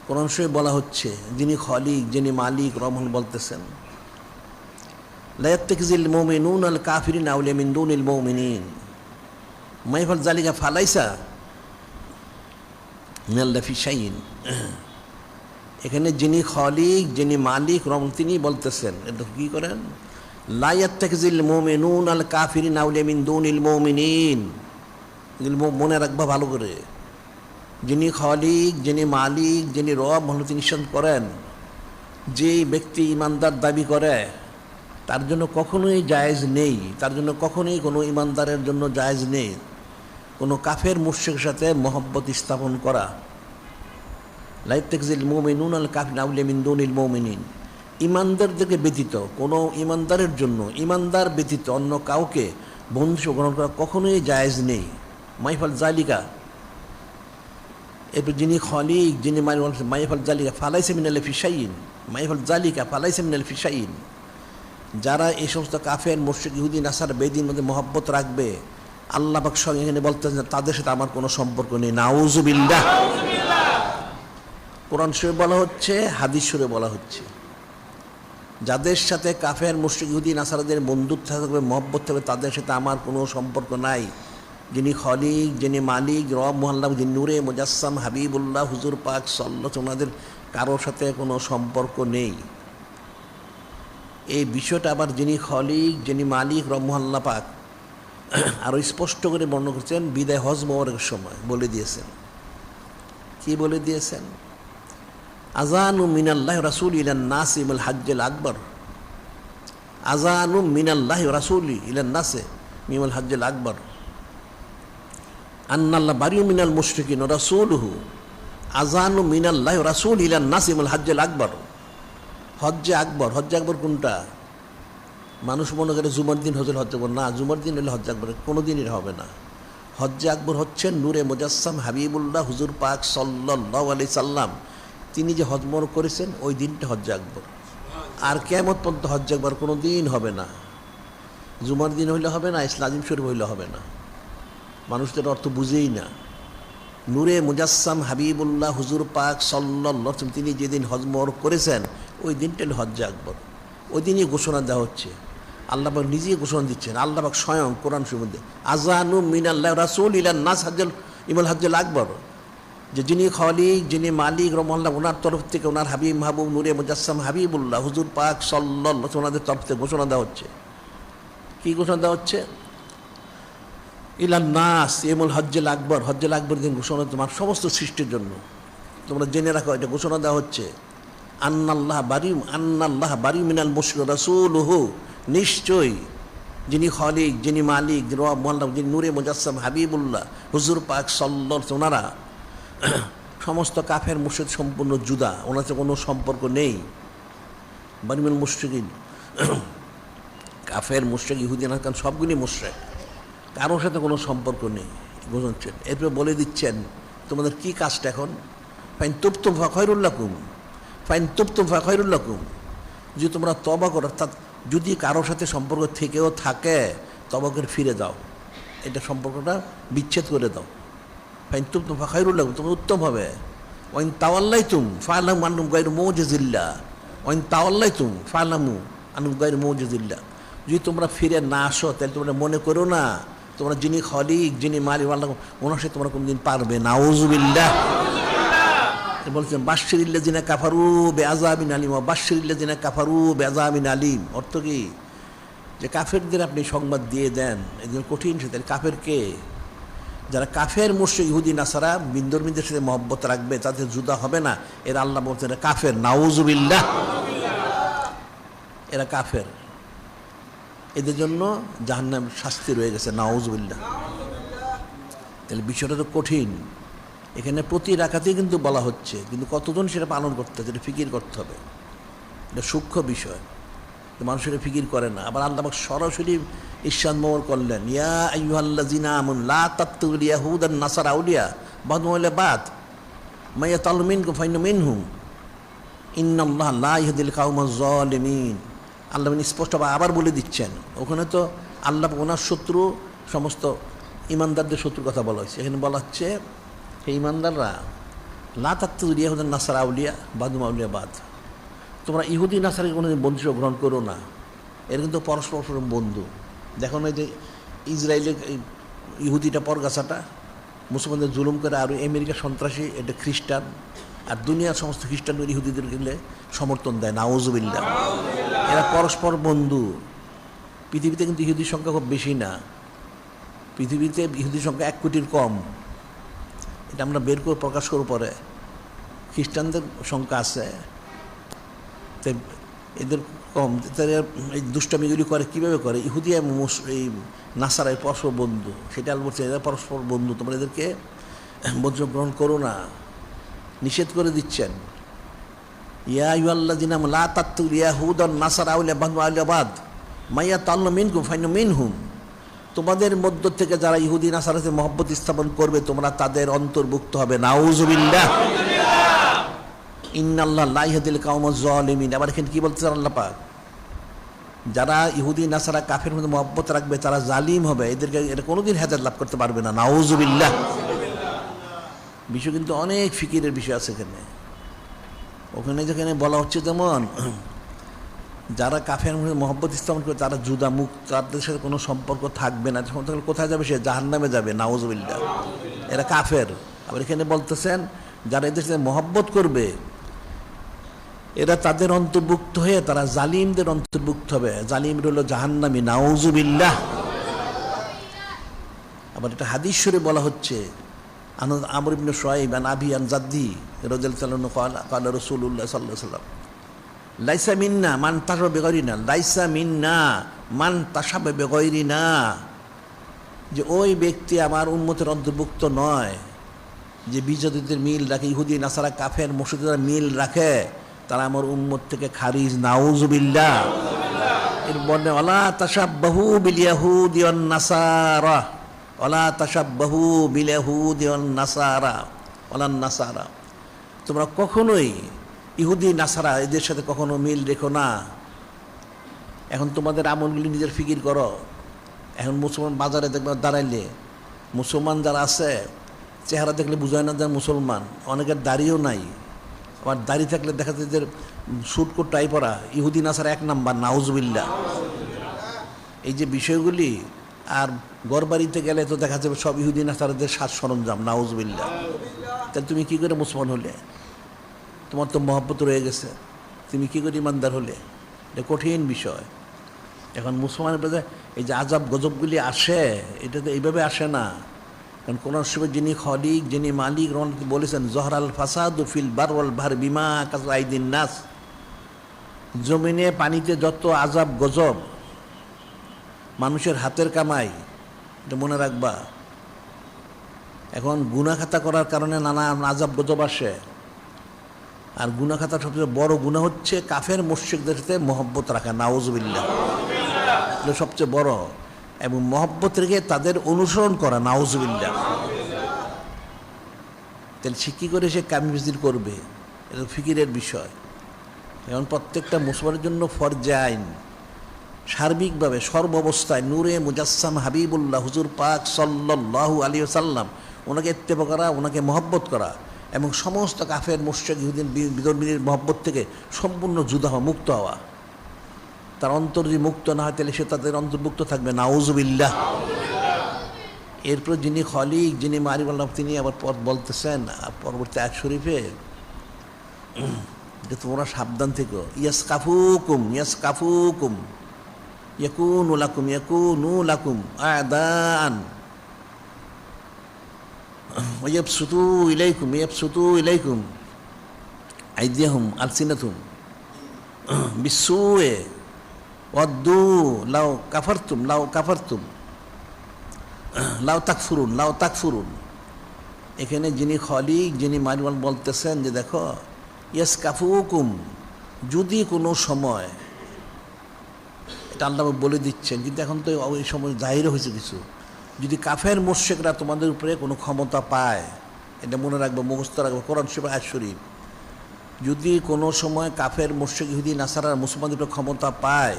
কোরআন শরীফে বলা হচ্ছে, যিনি খালিক, যিনি মালিক রহমান বলতেছেন, লা ইয়াত্তাখিযুল মুমিনুনা আল কাফিরিনা আউলিয়া মিন দুনিল মুমিনিন মা ইয়াফআল যালিকা ফালাইসা মিনাল্লাহি ফি শাইইন। এখানে যিনি খালিক, যিনি মালিক রহমান, তিনি বলতেছেন, এটা কি করেন? লা ইয়াত্তাখিযুল মুমিনুনা আল কাফিরিনা আউলিয়া মিন দুনিল মুমিনিন। মনে রাখবা ভালো করে, যিনি খালিক, যিনি মালিক, যিনি রব ভালো, তিনি নিশ্চিত করেন যে ব্যক্তি ইমানদার দাবি করে তার জন্য কখনোই জায়েজ নেই, তার জন্য কখনোই কোনো ইমানদারের জন্য জায়েজ নেই কোনো কাফের মুশরিকের সাথে মহব্বত স্থাপন করা। লা ইয়াত্তাখিযুল মুমিনুনা আল কাফিরিনা আউলিয়া মিন দুনিল মুমিনিন। ইমানদার থেকে ব্যতীত কোনো ইমানদারের জন্য, ইমানদার ব্যতীত অন্য কাউকে বন্ধু গ্রহণ করা কখনোই জায়েজ নেই। মা ইয়াফআল যালিকা, এরপর যিনি খালিক, যিনি মা ইয়াফআল যালিকা ফালাইসা মিনাল্লাহি ফি শাইইন। মা ইয়াফআল যালিকা ফালাইসা মিনাল্লাহি ফি শাইইন। যারা এই সমস্ত কাফের মুশরিক ইহুদি নাসার বেদিন মধ্যে মহব্বত রাখবে, আল্লাহ পাক স্বয়ং এখানে বলতেছেন তাদের সাথে আমার কোনো সম্পর্ক নেই। নাউযুবিল্লাহ। কোরআন শরীফে বলা হচ্ছে, হাদিস শরীফে বলা হচ্ছে, যাদের সাথে কাফের মুশরিক ইহুদি নাসারাদের বন্ধুত্ব থাকবে, মহব্বত থাকবে, তাদের সাথে আমার কোনো সম্পর্ক নাই। যিনি খালিক, যিনি মালিক রব মুহাল্লাহ, যিনি নূরে মুজাসসাম হাবিবুল্লাহ হুজুর পাক সাল্লাল্লাহু, ওনাদের কারোর সাথে কোনো সম্পর্ক নেই। এই বিষয়টা আবার যিনি খালিক, যিনি মালিক রব মুহাল্লাহ পাক আরও স্পষ্ট করে বর্ণনা করছেন বিদায় হজ মোবারকের সময় বলে দিয়েছেন। কি বলে দিয়েছেন? আযানু মিনাল্লাহি রাসূল ইলান নাস ইল হজ্জুল আকবর। আযানু মিনাল্লাহি রাসূলি ইলান নাস মিল হজ্জুল আকবর আন্নাল্লাহ বারিউ মিনাল মুশরিকিন ওয়া রাসূলুহু। আযানু মিনাল্লাহি রাসূল ইলান নাস ইল হজ্জুল আকবর। হজ্জে আকবর, হজ্জে আকবর কোনটা? মানুষ মনে করে জুমার দিন হজের হজ্জে আকবর, না, জুমার দিন হলে হজ্জে আকবর কোনো দিনই হবে না। হজ্জে আকবর হচ্ছেন নূরে মুজাসসাম হাবিবুল্লাহ হুজুর পাক সাল্লাল্লাহু আলাইহি সাল্লাম, তিনি যে হজ মোবারক করেছেন ওই দিনটা হজ্জে আকবর। আর কিয়ামত পর্যন্ত হজ্জে আকবর কোনো দিন হবে না। জুমার দিন হইলে হবে না, ইসলাম শরীফ হইলে হবে না। মানুষদের অর্থ বুঝেই না। নূরে মুজাসসাম হাবিবুল্লাহ হুজুর পাক সাল্লাল্লাহু আলাইহি, তিনি যেদিন হজ মোবারক করেছেন ওই দিনটা হলো হজ্জে আকবর। ওই দিনই ঘোষণা দেওয়া হচ্ছে, আল্লাহ পাক নিজেই ঘোষণা দিচ্ছেন। আল্লাহ পাক স্বয়ং কোরআন শরীফের মধ্যে আযানু মিনাল্লাহি রাসূল ইলান নাস ইমাল হজ্জুল আকবর, যে যিনি খালিক, যিনি মালিক রহমাল্লাহ, ওনার তরফ থেকে, ওনার হাবিব মাহবুব নূরে মুজাসসাম হাবিবুল্লাহ হুজুর পাক সাল্লাল্লাহু আলাইহি, ওনাদের তরফ থেকে ঘোষণা দেওয়া হচ্ছে। কি ঘোষণা দেওয়া হচ্ছে? ইলান নাস ইমাল হজ্জুল আকবর। হজ্জুল আকবর দিন ঘোষণা তোমার সমস্ত সৃষ্টির জন্য, তোমরা জেনে রাখো, এটা ঘোষণা দেওয়া হচ্ছে। আন্নাল্লাহ বারিউ মিনাল মুশরিক রাসূলুহু, নিশ্চয়ই যিনি খালিক, যিনি মালিক রব মুহাল্লাহ, যিনি নূরে মুজাসসাম হাবিবুল্লাহ হুজুর পাক সাল্লাল্লাহু আলাইহি, ওনারা সমস্ত কাফের মুশরিক সম্পূর্ণ জুদা, ওনার সাথে কোনো সম্পর্ক নেই। বারিউল মুশরিকিন, কাফের মুশরিক ইহুদি না, কারণ সবগুলি মুশরিক, কারোর সাথে কোনো সম্পর্ক নেই বুঝছেন। এরপরে বলে দিচ্ছেন তোমাদের কি কাজটা এখন। ফাইন তুবতুম ফাখায়রুল লাকুম, ফাইন তুবতুম ফাখায়রুল লাকুম, যদি তোমরা তওবা করো, অর্থাৎ যদি কারোর সাথে সম্পর্ক থেকেও থাকে তওবা করে ফিরে যাও, এটা সম্পর্কটা বিচ্ছেদ করে দাও। ফাইন তুবতুম ফাখায়রুল লাকুম, তোমরা উত্তম হবে। ওয়াইন তাওয়াল্লাইতুম ফালামু আন্নাকুম গায়রু মুজিজিল্লাহ, ওয়াইন তাওয়াল্লাইতুম ফালামু আন্নাকুম গায়রু মুজিজিল্লাহ, যদি তোমরা ফিরে না আসো তাহলে তোমরা মনে করো না তোমরা যিনি খালিক, যিনি মালিক আল্লাহ, ওনার সাথে তোমরা কোনদিন পারবে। নাউযুবিল্লাহ। বলছেন বাশশিরিল্লাযিনা কাফারু বিআযাবিন আলীম, বাশশিরিল্লাযিনা কাফারু বিআযাবিন আলীম। অর্থ কি? যে কাফেরদের আপনি সংবাদ দিয়ে দেন, একজন কঠিন সাথে। কাফের কে? যারা কাফের মুশরিক ইহুদি নাসারা বিন্দুর সাথে মহব্বত রাখবে, তাদের জুদা হবে না, এরা আল্লাহ বলছেন এরা কাফের। নাউযুবিল্লাহ। এরা কাফের, এদের জন্য জাহান্নাম শাস্তি রয়ে গেছে। নাউযুবিল্লাহ। তাহলে বিষয়টা তো কঠিন। এখানে প্রতি রাকাতেই কিন্তু বলা হচ্ছে, কিন্তু কতজন সেটা পালন করতে হবে, সেটা ফিকির করতে হবে। এটা সূক্ষ্ম বিষয়, মানুষের ফিকির করে না। আবার আল্লাহ সরাসরি ইরশাদ মোবারক করলেন, ইয়া আইয়ুহাল্লাযিনা আমানু লা তাত্তাখিযুল ইয়াহুদান নাসারা আউলিয়া বা'দুহুম আউলিয়া বা'দ মা ইয়াতাল্লু মিনকুম ফাইন্নাহু মিনহুম ইন্নাল্লাহা লা ইয়াহদিল কাওমাজ জালিমিন। আল্লাহ স্পষ্ট আবার বলে দিচ্ছেন। ওখানে তো আল্লাহ ওনার শত্রু সমস্ত ইমানদারদের শত্রুর কথা বলা হয়েছে। এখানে বলা হচ্ছে হে ইমানদাররা, লা তাত্তাখিযু ইয়াহুদান নাসারা আউলিয়া বাদুহুম আউলিয়া বাদ, তোমরা ইহুদি নাসারাকে কোনো বন্ধু গ্রহণ করো না, এর কিন্তু পরস্পর বন্ধু। দেখো না যে ইসরায়েলের ইহুদিটা পরগাছাটা মুসলমানদের জুলুম করে, আর আমেরিকা সন্ত্রাসী এটা খ্রিস্টান, আর দুনিয়ার সমস্ত খ্রিস্টান ইহুদিদের গেলে সমর্থন দেয়, নাউজুবিল্লাহ। এরা পরস্পর বন্ধু। পৃথিবীতে কিন্তু ইহুদির সংখ্যা খুব বেশি না, পৃথিবীতে ইহুদির সংখ্যা 1 কোটির কম। এটা আমরা বের করে প্রকাশ করব পরে। খ্রিস্টানদের সংখ্যা আছে, তাই এদের কম। এই দুষ্টামিগুলি করে কীভাবে করে? ইহুদি এবং এই নাসারাই পরস্পর বন্ধু, সেটা আল্লাহ বলছে এরা পরস্পর বন্ধু, তোমরা এদেরকে বন্ধু গ্রহণ করো না, নিষেধ করে দিচ্ছেন। ইয়া আইয়ুহাল্লাযীনা লা তাত্তাখিযু ইয়াহুদান নাসারা আউলিয়া বাদুহুম আউলিয়া বাদ মাইয়াতাআল্লামু মিনকুম ফাইন্নাহু মিনহুম, তোমাদের মধ্য থেকে যারা ইহুদি নাসারাতে মহব্বত স্থাপন করবে তোমরা তাদের অন্তর্ভুক্ত হবে। নাউজুবিল্লাহ। ইন্নাল্লাহ লা ইয়াহদিল কাওমাজ জালিমিন। আবার এখানে কি বলতেছেন আল্লাহ পাক? যারা ইহুদি নাসারা কাফের মধ্যে মহব্বত রাখবে তারা জালিম হবে, এদেরকে এটা কোনোদিন হেদায়েত লাভ করতে পারবে না। নাউজুবিল্লাহ। বিষয় কিন্তু অনেক ফিকিরের বিষয় আছে এখানে। ওখানে যেখানে বলা হচ্ছে যেমন যারা কাফের মধ্যে মহব্বত স্থাপন করে তারা জুদা মুখ, তাদের সাথে কোনো সম্পর্ক থাকবে না, কোথায় যাবে? সে জাহান্নামে যাবে। নাউজুবিল্লাহ। এরা কাফের। আবার এখানে বলতেছেন যারা এদের সাথে মহব্বত করবে এরা তাদের অন্তর্ভুক্ত হয়ে তারা জালিমদের অন্তর্ভুক্ত হবে। জালিম হলো জাহান্নামী। নাউজুবিল্লাহ। আবার এটা হাদিস শরীফে বলা হচ্ছে আমর ইবনে শুআইব আন আবি আন জাদ্দি রাদিয়াল্লাহু আনহু ক্বালা রাসূলুল্লাহ সাল্লাল্লাহু আলাইহি ওয়াসাল্লাম লাইসা মিন্না মান তাশাবা বিগাইরিনা, লাইসা মিন্না মান তাশাবা বিগাইরিনা, যে ওই ব্যক্তি আমার উম্মতের অন্তর্ভুক্ত নয় যে বিজাতিদের মিল রাখে, ইহুদি নাসারা কাফের মুশরিকরা মিল রাখে, তারা আমার উম্মত থেকে খারিজ। নাউজুবিল্লাহ। এর বর্ণে ওয়ালা তাশাব্বাহু বিল ইয়াহুদি ওয়ান নাসারা, ওয়ালা তাশাব্বাহু বিল ইয়াহুদি ওয়ান নাসারা ওয়ালান নাসারা, তোমরা কখনোই ইহুদি নাসারা এদের সাথে কখনো মিল রেখো না। এখন তোমাদের আমলগুলি নিজের ফিকির করো। এখন মুসলমান বাজারে দেখবে দাঁড়াইলে মুসলমান যারা আছে চেহারা দেখলে বোঝায় না যে মুসলমান, অনেকের দাড়িও নাই, আবার দাড়ি থাকলে দেখা যায় যে স্যুট কোট টাই পরা, ইহুদি নাসারা 1 নাম্বার। নাউজুবিল্লাহ। এই যে বিষয়গুলি, আর ঘরবাড়িতে গেলে তো দেখা যাবে সব ইহুদি নাসারাদের সাজ সরঞ্জাম। নাউজুবিল্লাহ। তাহলে তুমি কী করে মুসলমান হলে? তোমার তো মহব্বত রয়ে গেছে, তুমি কী করে ইমানদার হলে? এটা কঠিন বিষয়। এখন মুসলমানের কাছে এই যে আজাব গজবগুলি আসে, এটা তো এইভাবে আসে না। কারণ কোন সময় যিনি খলিক, যিনি মালিক বলেছেন জহরাল ফাসাদু ফিল বার ওয়াল বাহর বিমা কাসাবাত আইদিন নাস, জমিনে পানিতে যত আজাব গজব মানুষের হাতের কামাই, এটা মনে রাখবা। এখন গুনাহ খাতা করার কারণে নানা আজাব গজব আসে, আর গুনাহ খাতা সবচেয়ে বড় গুনাহ হচ্ছে কাফের মুশরিকদের সাথে মহব্বত রাখা। নাউজুবিল্লাহ। এটা সবচেয়ে বড়, এবং মহব্বত রেখে তাদের অনুসরণ করা। নাউজুবিল্লাহ। তাহলে সে কী করে সে কামিল করবে? এটা ফিকিরের বিষয়। এখন প্রত্যেকটা মুসলমানের জন্য ফরজে আইন, সার্বিকভাবে সর্বাবস্থায় নূরে মুজাসসাম হাবিবুল্লাহ হুজুর পাক সাল্লাল্লাহু আলাইহি ওয়াসাল্লাম, ওনাকে ইত্তেবা করা, ওনাকে মহব্বত করা, এবং সমস্ত কাফের মুশরিক ইহুদিন বিধর্মীদের মহব্বত থেকে সম্পূর্ণ জুদা হওয়া, মুক্ত হওয়া। তার অন্তর যদি মুক্ত না হয় তাহলে সে তাদের অন্তর্ভুক্ত থাকবে। নাউজুবিল্লাহ। এরপর যিনি খলিক, যিনি মালিক আল্লাহ, তিনি আবার পথ বলতেছেন পরবর্তী আয়াত শরীফে যে তোমরা সাবধান থেকো। ইয়াসকাফুকুম ইয়াসকাফুকুম ইয়াকুনু লাকুম ইয়াকুনু লাকুম আদান ওয়ায়াবসুতু ইলাইকুম আইদিয়াহুম আলসিনাতুম বিসসুয়ে ওয়াদ্দু লাউ কাফারতুম লাউ তাকফুরুন। এখানে যিনি খলিক, যিনি মালিক বলতেছেন যে দেখো, ইয়াসকাফুকুম, যদি কোনো সময়, এটা আল্লাহ বলে দিচ্ছেন, কিন্তু এখন তো ওই সময় জাহির হয়েছে কিছু, যদি কাফের মুশরিকরা তোমাদের উপরে কোনো ক্ষমতা পায়, এটা মনে রাখবো, মুখস্থ রাখবো, কোরআন শরীফ আয়াত শরীফ, যদি কোনো সময় কাফের মুশরিক ইহুদি নাসারার মুসলমানদের উপর ক্ষমতা পায়,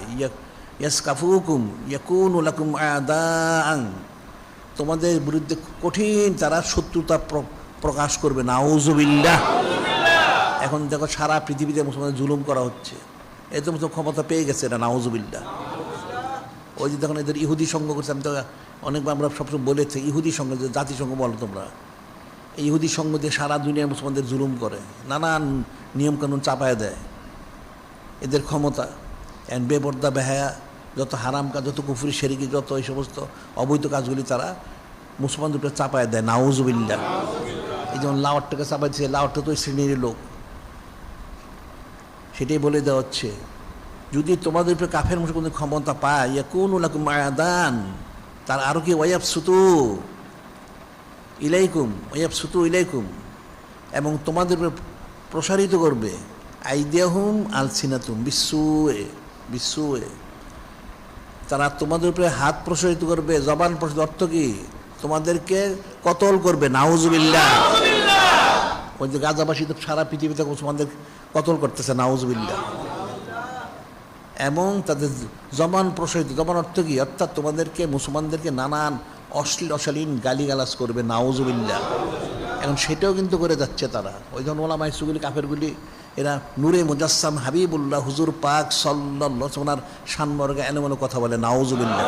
ইয়াসকাফুকুম ইয়াকুনু লাকুম আদাআন, তোমাদের বিরুদ্ধে কঠিন তারা শত্রুতা প্রকাশ করবে। নাউজুবিল্লাহ। এখন দেখো সারা পৃথিবীতে মুসলমানদের জুলুম করা হচ্ছে, এ তো ক্ষমতা পেয়ে গেছে এটা। নাউজুবিল্লাহ। ওই যে দেখুন এদের ইহুদি সংঘ করছে, আমি তো অনেকবার আমরা সবসময় বলেছি ইহুদি সংঘ, যে জাতিসংঘ বলো তোমরা, এই ইহুদি সংঘ দিয়ে সারা দুনিয়ার মুসলমানদের জুলুম করে, নানান নিয়মকানুন চাপায় দেয়। এদের ক্ষমতা বেপর্দা বেহায়া যত হারাম কাজ, যত কুফরি শেরিকি, যত এই সমস্ত অবৈধ কাজগুলি তারা মুসলমানদের উপরে চাপায় দেয়। নাউজুবিল্লাহ। এই যেমন লাওয়ারটাকে চাপাই দিচ্ছে, লাওয়ারটা তো ওই শ্রেণীর লোক, সেটাই বলে দেওয়া হচ্ছে। যদি তোমাদের উপরে কাফের মুশরিক ক্ষমতা পায়, ইয়াকুনু লাকুম আদান, তার আরও কি ওয়ায়াবসুতু ইলাইকুম, এবং তোমাদের উপরে প্রসারিত করবে আইদিয়াহুম আলসিনাতুম বিশ্বয়ে, তারা তোমাদের উপরে হাত প্রসারিত করবে, জবান প্রসারিত, অর্থ কি তোমাদেরকে কতল করবে। নাউজুবিল্লাহ। ওই যে গাজাবাসী তো সারা পৃথিবীতে মুসলমানদের কতল করতেছে। নাউজুবিল্লাহ। এবং তাদের জবান প্রসারিত, জবান অর্থ কি, অর্থাৎ তোমাদেরকে মুসলমানদেরকে নানান অশ্লীল গালিগালাজ করবে। নাউজুবিল্লাহ। এখন সেটাও কিন্তু করে যাচ্ছে তারা। ওই ধরুন ওলামা ইসুগুলি কাফেরগুলি এরা নূরে মুজাসসাম হাবিবুল্লাহ হুজুর পাক সাল্লাল্লাহু ওনার শানমর্গে এমন কথা বলে। নাউজুবিল্লাহ।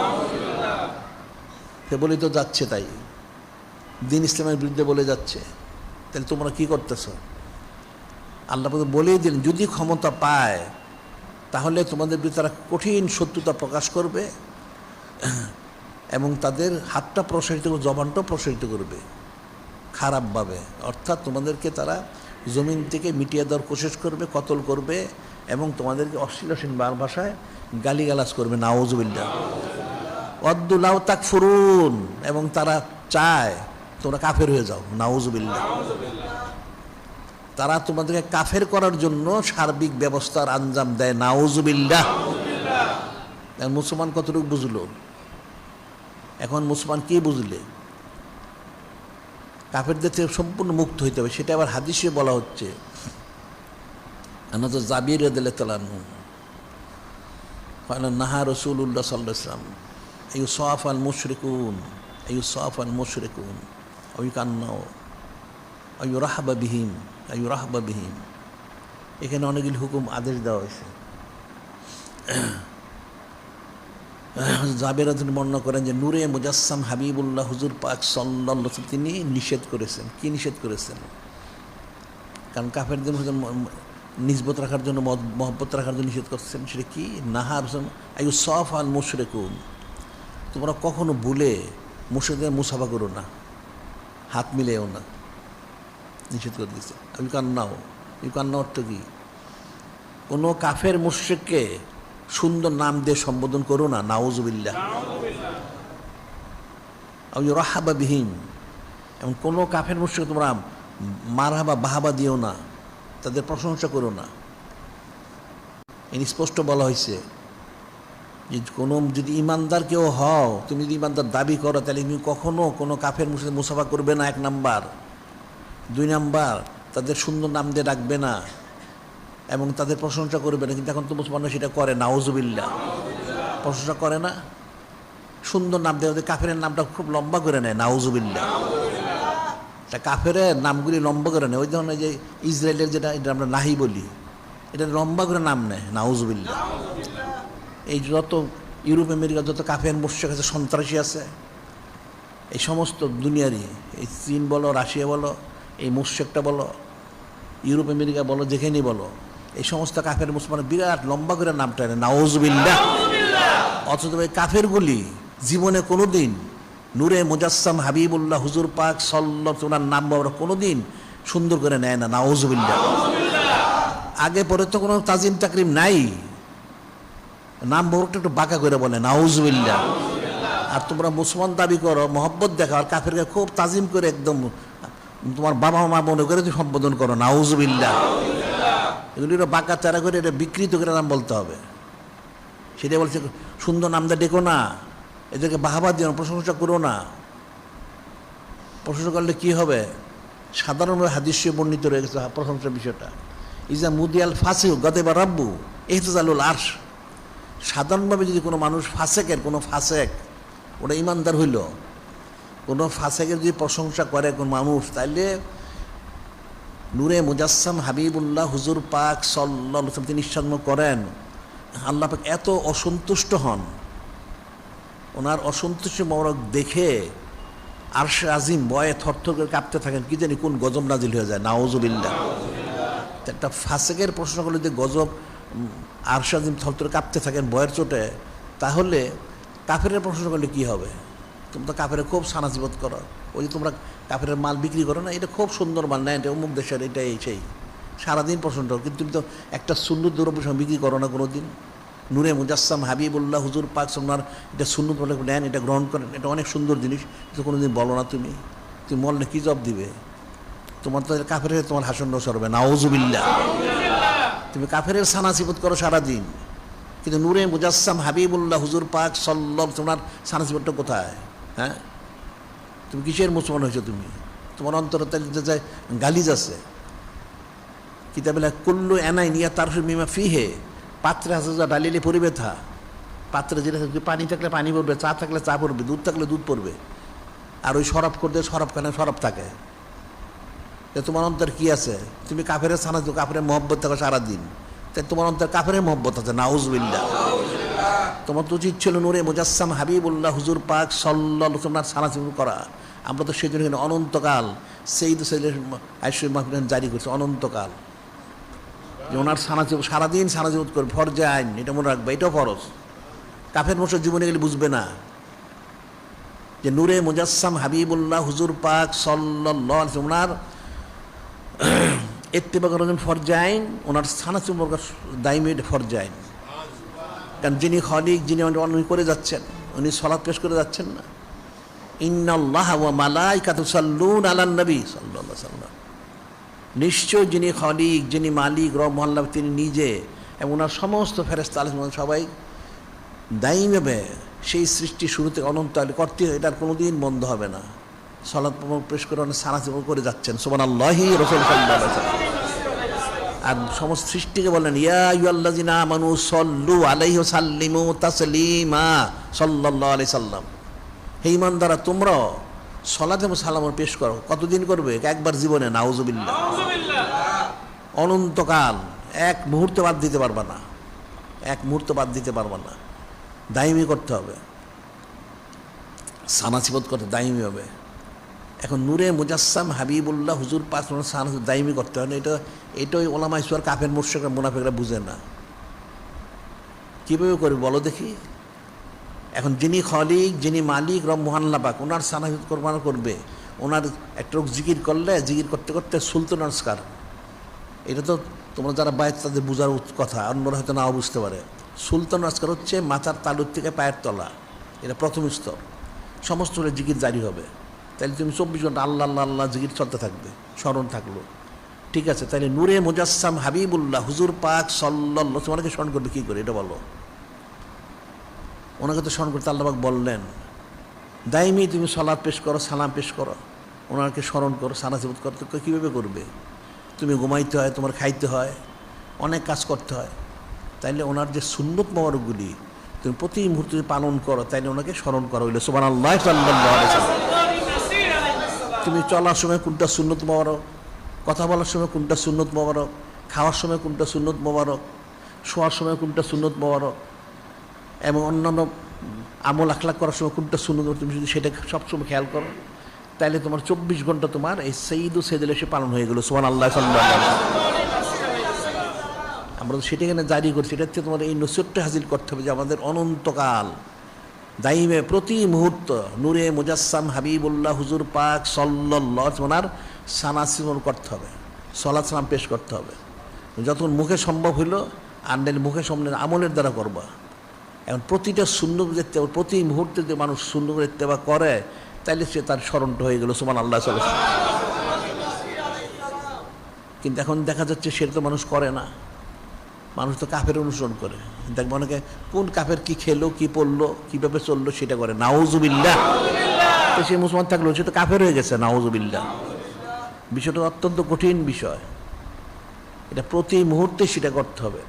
সে বলি তো যাচ্ছে, তাই দিন ইসলামের বিরুদ্ধে বলে যাচ্ছে। তাহলে তোমরা কি করতেছ? আল্লাহ বলেই দিলেন যদি ক্ষমতা পায় তাহলে তোমাদের বিরুদ্ধে তারা কঠিন শত্রুতা প্রকাশ করবে এবং তাদের হাতটা প্রসারিত করবে, জবানটাও প্রসারিত করবে খারাপভাবে। অর্থাৎ তোমাদেরকে তারা জমিন থেকে মিটিয়ে দেওয়ার কোশিশ করবে, কতল করবে এবং তোমাদেরকে অশ্লীল ভাষায় গালিগালাজ করবে। নাউজুবিল্লাহ। ওয়াদ্দু লাউ তাকফুরুন, এবং তারা চায় তোমরা কাফের হয়ে যাও। নাউজুবিল্লাহ। তারা তোমাদেরকে কাফের করার জন্য সার্বিক ব্যবস্থার আঞ্জাম দেয়। নাউজুবিল্লাহ। মুসলমান কতটুকু বুঝলো? এখন মুসলমান কি বুঝলে? কাফেরদের থেকে সম্পূর্ণ মুক্ত হইতে হবে। সেটা আবার হাদিসে বলা হচ্ছে। আনাত জাবির রাদিয়াল্লাহু আনহু قال نهى رسول الله صلى الله عليه وسلم يصاف المشركون أو يكنوا أو يرحب بهم। এখানে অনেকগুলি হুকুম আদেশ দেওয়া হয়েছে। জাবের বর্ণনা করেন যে নূরে মুজাসসাম হাবিবুল্লাহ হুজুর পাক সাল্লাল্লাহু আলাইহি ওয়াসাল্লাম তিনি নিষেধ করেছেন। কি নিষেধ করেছেন? কারণ কাফেরদের নিসবত রাখার জন্য, মহব্বত রাখার জন্য নিষেধ করছেন। সেটা কি? নাহার ইউসাফ আল মুশরিকুন, তোমরা কখনো ভুলে মুশরিকদের মুসাফা করো না, হাত মিলেও না, নিষেধ করে দিয়েছে। ইউকান্না অর্থ কি? কোনো কাফের মুশরিককে সুন্দর নাম দিয়ে সম্বোধন করো না। নাউজুবিল্লাহ। রাহাবা বিহিম, এবং কোনো কাফের মুশরিক তোমরা মারহাবা বাহাবা দিও না, তাদের প্রশংসা করো না। স্পষ্ট বলা হয়েছে যে কোনো যদি ইমানদার কেউ হও, তুমি যদি ইমানদার দাবি করো, তাহলে তুমি কখনো কোনো কাফের মুশরিক মুসাফা করবে না। 1 নাম্বার। 2 নাম্বার, তাদের সুন্দর নাম দিয়ে ডাকবে না এবং তাদের প্রশংসা করবে না। কিন্তু এখন তো মুসলমানরা সেটা করে। নাউজুবিল্লাহ। প্রশংসা করে না, সুন্দর নাম দেয়, কাফের নামটা খুব লম্বা করে নেয়। নাউজুবিল্লাহ। তা কাফের নামগুলি লম্বা করে নেয়। ওই ধরনের যে ইসরায়েলের যেটা, এটা আমরা নাহি বলি, এটা লম্বা করে নাম নেয়। নাউজুবিল্লাহ। এই যত ইউরোপ আমেরিকা যত কাফের মুশরিক আছে, সন্ত্রাসী আছে, এই সমস্ত দুনিয়ারই, এই চীন বলো, রাশিয়া বলো, এই মুশরিকটা বলো, ইউরোপ আমেরিকা বলো, যেখানেই বলো, এই সমস্ত কাফের মুসলমান বিরাট লম্বা করে নামটা নেয়। নাউজুবিল্লাহ। অথচ এই কাফেরগুলি জীবনে কোনোদিন নূরে মুজাসসাম হাবিবুল্লাহ হুজুর পাক সাল্লাল্লাহু ওনার নাম বাবা কোনোদিন সুন্দর করে নেয় না। নাউজুবিল্লাহ। আগে পরে তো কোনো তাজিম তাকরিম নাই, নাম বড়টা একটু বাঁকা করে বলে। নাউজুবিল্লাহ। আর তোমরা মুসলমান দাবি করো, মহব্বত দেখাও, আর কাফেরকে খুব তাজিম করে একদম তোমার বাবা মা মনে করে তুমি সম্বোধন করো। নাউজুবিল্লাহ। এগুলি বাঁকা চারা করে এটা বিকৃত করে নাম বলতে হবে। সেটা বলছে সুন্দর নামটা ডেকো না, এদেরকে বাহাবা দিও না, প্রশংসা করো না। প্রশংসা করলে কি হবে? সাধারণভাবে হাদিসে বর্ণিত রয়ে গেছে প্রশংসার বিষয়টা। ইজা মুদিয়াল ফাসিক গদেবা রাব্বু ইহতাজালুল আরশ। সাধারণভাবে যদি কোনো মানুষ কোনো ফাসেক ওটা ইমানদার হইল, কোনো ফাসেকের যদি প্রশংসা করে কোন মানুষ, তাইলে নূরে মুজাসসাম হাবিবুল্লাহ হুজুর পাক সাল্লাল্লাহু আলাইহি ওয়াসাল্লাম তিনি ইরশাদ করেন, আল্লাহ পাক এত অসন্তুষ্ট হন, ওনার অসন্তুষ্ট মোবারক দেখে আরশে আজিম ভয়ে থরথর করে কাঁপতে থাকেন, কি জানি কোন গজব নাজিল হয়ে যায়, নাউজুবিল্লাহ। একটা ফাসেকের প্রশ্ন করলে যে গজব আরশে আজিম থরথর কাঁপতে থাকেন ভয়ের চোটে, তাহলে কাফেরের প্রশ্ন করলে কি হবে? তোমরা তো কাফের খুব সানাজিবত করো, ওই যে তোমরা কাফের মাল বিক্রি করো না, এটা খুব সুন্দর মাল না, এটা অমুক দেশের, এটা এই সেই সারাদিন প্রশ্ন করো, কিন্তু তুমি তো একটা সুন্নত দ্রব্য বিক্রি করো না কোনো দিন। নূরে মুজাসসাম হাবিবুল্লাহ হুজুর পাক সোনার এটা সুন্নত বলে নেন, এটা গ্রহণ করেন, এটা অনেক সুন্দর জিনিস, তো কোনো দিন বলো না তুমি বললে কী জব দিবে? তোমার তো কাফের তোমার হাসন সরবে, নাউজুবিল্লাহ। তুমি কাফের সানাসিবত করো সারাদিন, কিন্তু নূরে মুজাসসাম হাবিবুল্লাহ হুজুর পাক সাল্লাল্লাহু তোমার সানাসিবতটা কোথায়? হ্যাঁ, তুমি কিসের মুসলমান হয়েছো? তোমার অন্তরে যায় গালিজ আছে। কিতাবিল্লাহ কুল্লু এনাই নিয়া তার মিমা ফিহে, পাত্রে আছে যা ডালিলে পরিবে থা, পাত্রে যেটা পানি থাকলে পানি পড়বে, চা থাকলে চা পড়বে, দুধ থাকলে দুধ পড়বে, আর ওই শরাব করতে শরাবখানে শরাব থাকে। তোমার অন্তর কি আছে? তুমি কাফের সানা কাফের মহব্বত থাকো সারাদিন, তাই তোমার অন্তর কাফের মহব্বত আছে, নাউজুবিল্লাহ। তোমার তো উচিত ছিল নূরে মুজাসসাম হাবিবুল্লাহ হুজুর পাক সাল্লাল্লাহু আলাইহি ওয়াসাল্লাম সানাসিবত করা। আমরা তো সেই জন্য অনন্তকাল সেইদ আইসুল মাহফিল জারি করছি, অনন্তকাল যে ওনার সারাদিন সানাজিবত করবে, ফরজে আইন, এটা মনে রাখবে, এটাও ফরজ। কাফের মোশরিক জীবনে গেলে বুঝবে না যে নূরে মুজাসসাম হাবিবুল্লাহ হুজুর পাক সাল্লাল্লাহু আলাইহি ওয়াসাল্লাম ওনার ইত্তেবা করার ফরজে আইন, ওনার সানাজিবত দাইমি ফরজে আইন। কারণ যিনি খালিক, যিনি উনি করে যাচ্ছেন, উনি সালাত পেশ করে যাচ্ছেন না, ইন্নাল্লাহা ওয়া মালাইকাতুহু ইউসাল্লুনা আলান নবী সাল্লাল্লাহু আলাইহি ওয়াসাল্লাম। নিশ্চয় যিনি খালিক, যিনি মালিক রব মহল্লা, তিনি নিজে এবং ওনার সমস্ত ফেরেশতা আলাইহিস সবাই দায়ীভাবে সেই সৃষ্টি শুরু থেকে অনন্ত করতে, এটার কোনো দিন বন্ধ হবে না। সালাত পেশ করে অনেক সানাজিবত করে যাচ্ছেন, সুবহানাল্লাহি রাসূল সাল্লাল্লাহু আলাইহি ওয়াসাল্লাম। আর সমস্ত সৃষ্টিকে বলেন, ইয়া আইয়ুহাল্লাযিনা আমানু সাল্লু আলাইহি ওয়া সাল্লিমু তাসলিমা সাল্লাল্লাহু আলাইহি সাল্লাম। হে ঈমানদাররা, তোমরা সালাত এবং সালাম পেশ করো। কতদিন করবে? একবার জীবনে, নাউজুবিল্লাহ। অনন্তকাল, এক মুহূর্ত বাদ দিতে পারবা না, এক মুহূর্ত বাদ দিতে পারবা না, দায়মি করতে হবে, সানাসিবত করতে দায়মি হবে। এখন নূরে মুজাসসাম হাবিবুল্লাহ হুজুর পাক সানাসিবত দায়মি করতে হয় না, এটাই ওলামা ইসওয়ার কাফের মুশরিকরা মুনাফিকরা বুঝে না। কীভাবে করবে বলো দেখি? এখন যিনি খালিক, যিনি মালিক রব মহাল্লা পাক, ওনার সানাসিবত করবে, ওনার একটা জিকির করলে জিকির করতে করতে সুলতান নমস্কার, এটা তো তোমরা যারা বাইরে তাদের বোঝার কথা, অন্যরা হয়তো নাও বুঝতে পারে। সুলতান নমস্কার হচ্ছে মাথার তালুর থেকে পায়ের তলা, এটা প্রথম স্তর, সমস্ত জিকির জারি হবে। তাহলে তুমি 24 ঘন্টা আল্লাহ আল্লাহ আল্লাহ জিকির চলতে থাকবে, স্মরণ থাকলো, ঠিক আছে। তাহলে নূরে মুজাসসাম হাবিবুল্লাহ হুজুর পাক সাল্লাল্লাহু আলাইহি ওয়াসাল্লাম ওনাকে স্মরণ করবে কী করে, এটা বলো? ওনাকে তো স্মরণ করতে আল্লাহ পাক বললেন, দাইমি তুমি সালাত পেশ করো, সালাম পেশ করো, ওনাকে স্মরণ করো, সানাজিবত করতে। কীভাবে করবে? তুমি ঘুমাইতে হয়, তোমার খাইতে হয়, অনেক কাজ করতে হয়, তাইলে ওনার যে সুন্নত মোবারকগুলি তুমি প্রতি মুহূর্তে পালন করো, তাইলে ওনাকে স্মরণ করা হইলো, সুবহানাল্লাহ সাল্লাল্লাহু আলাইহি ওয়াসাল্লাম। তুমি চলার সময় কোনটা সুন্নত মোবারক, কথা বলার সময় কোনটা সুন্নত মোবারক, খাওয়ার সময় কোনটা সুন্নত মোবারক, শোয়ার সময় কোনটা সুন্নত মোবারক, এবং অন্যান্য আমল আখলাক করার সময় কোনটা সুন্নত, তুমি যদি সেটা সবসময় খেয়াল করো, তাইলে তোমার 24 ঘন্টা তোমার এই সঈদু সৈয়দুল এসে পালন হয়ে গেল, সুবহানাল্লাহ সাল্লাল্লাহু আলাইহি ওয়াসাল্লাম। আমরা তো সেটা এখানে জারি করছি, এটা হচ্ছে তোমার এই নসিহতটা হাসিল করতে হবে যে আমাদের অনন্তকাল দাইমে প্রতি মুহূর্ত নূরে মুজাসসাম হাবিবুল্লাহ হুজুর পাক সাল্লাল্লাহু আলাইহি ওয়াসাল্লাম সানাসিবত করতে হবে, সালাত সালাম পেশ করতে হবে। যতক্ষণ মুখে সম্ভব হইল, আর নাইলে মুখে সামনে আমলের দ্বারা করবা। এখন প্রতিটা সুন্নত দেখতে, প্রতি মুহূর্তে যে মানুষ সুন্নত ইত্তেবা করে, তাইলে সে তার স্মরণটা হয়ে গেল, সুবহানাল্লাহ সাল্লাল্লাহু আলাইহি ওয়াসাল্লাম। কিন্তু এখন দেখা যাচ্ছে সেটা তো মানুষ করে না, মানুষ তো কাফের অনুসরণ করে। দেখবো অনেকে কোন কাফের কি খেলো, কি পড়লো, কীভাবে চললো সেটা করে, নাউজুবিল্লাহ। তো সে মুসলমান থাকলো, সে তো কাফের হয়ে গেছে, নাউজুবিল্লাহ। বিষয়টা অত্যন্ত কঠিন বিষয়। এটা প্রতি মুহূর্তে সেটা করতে হবে।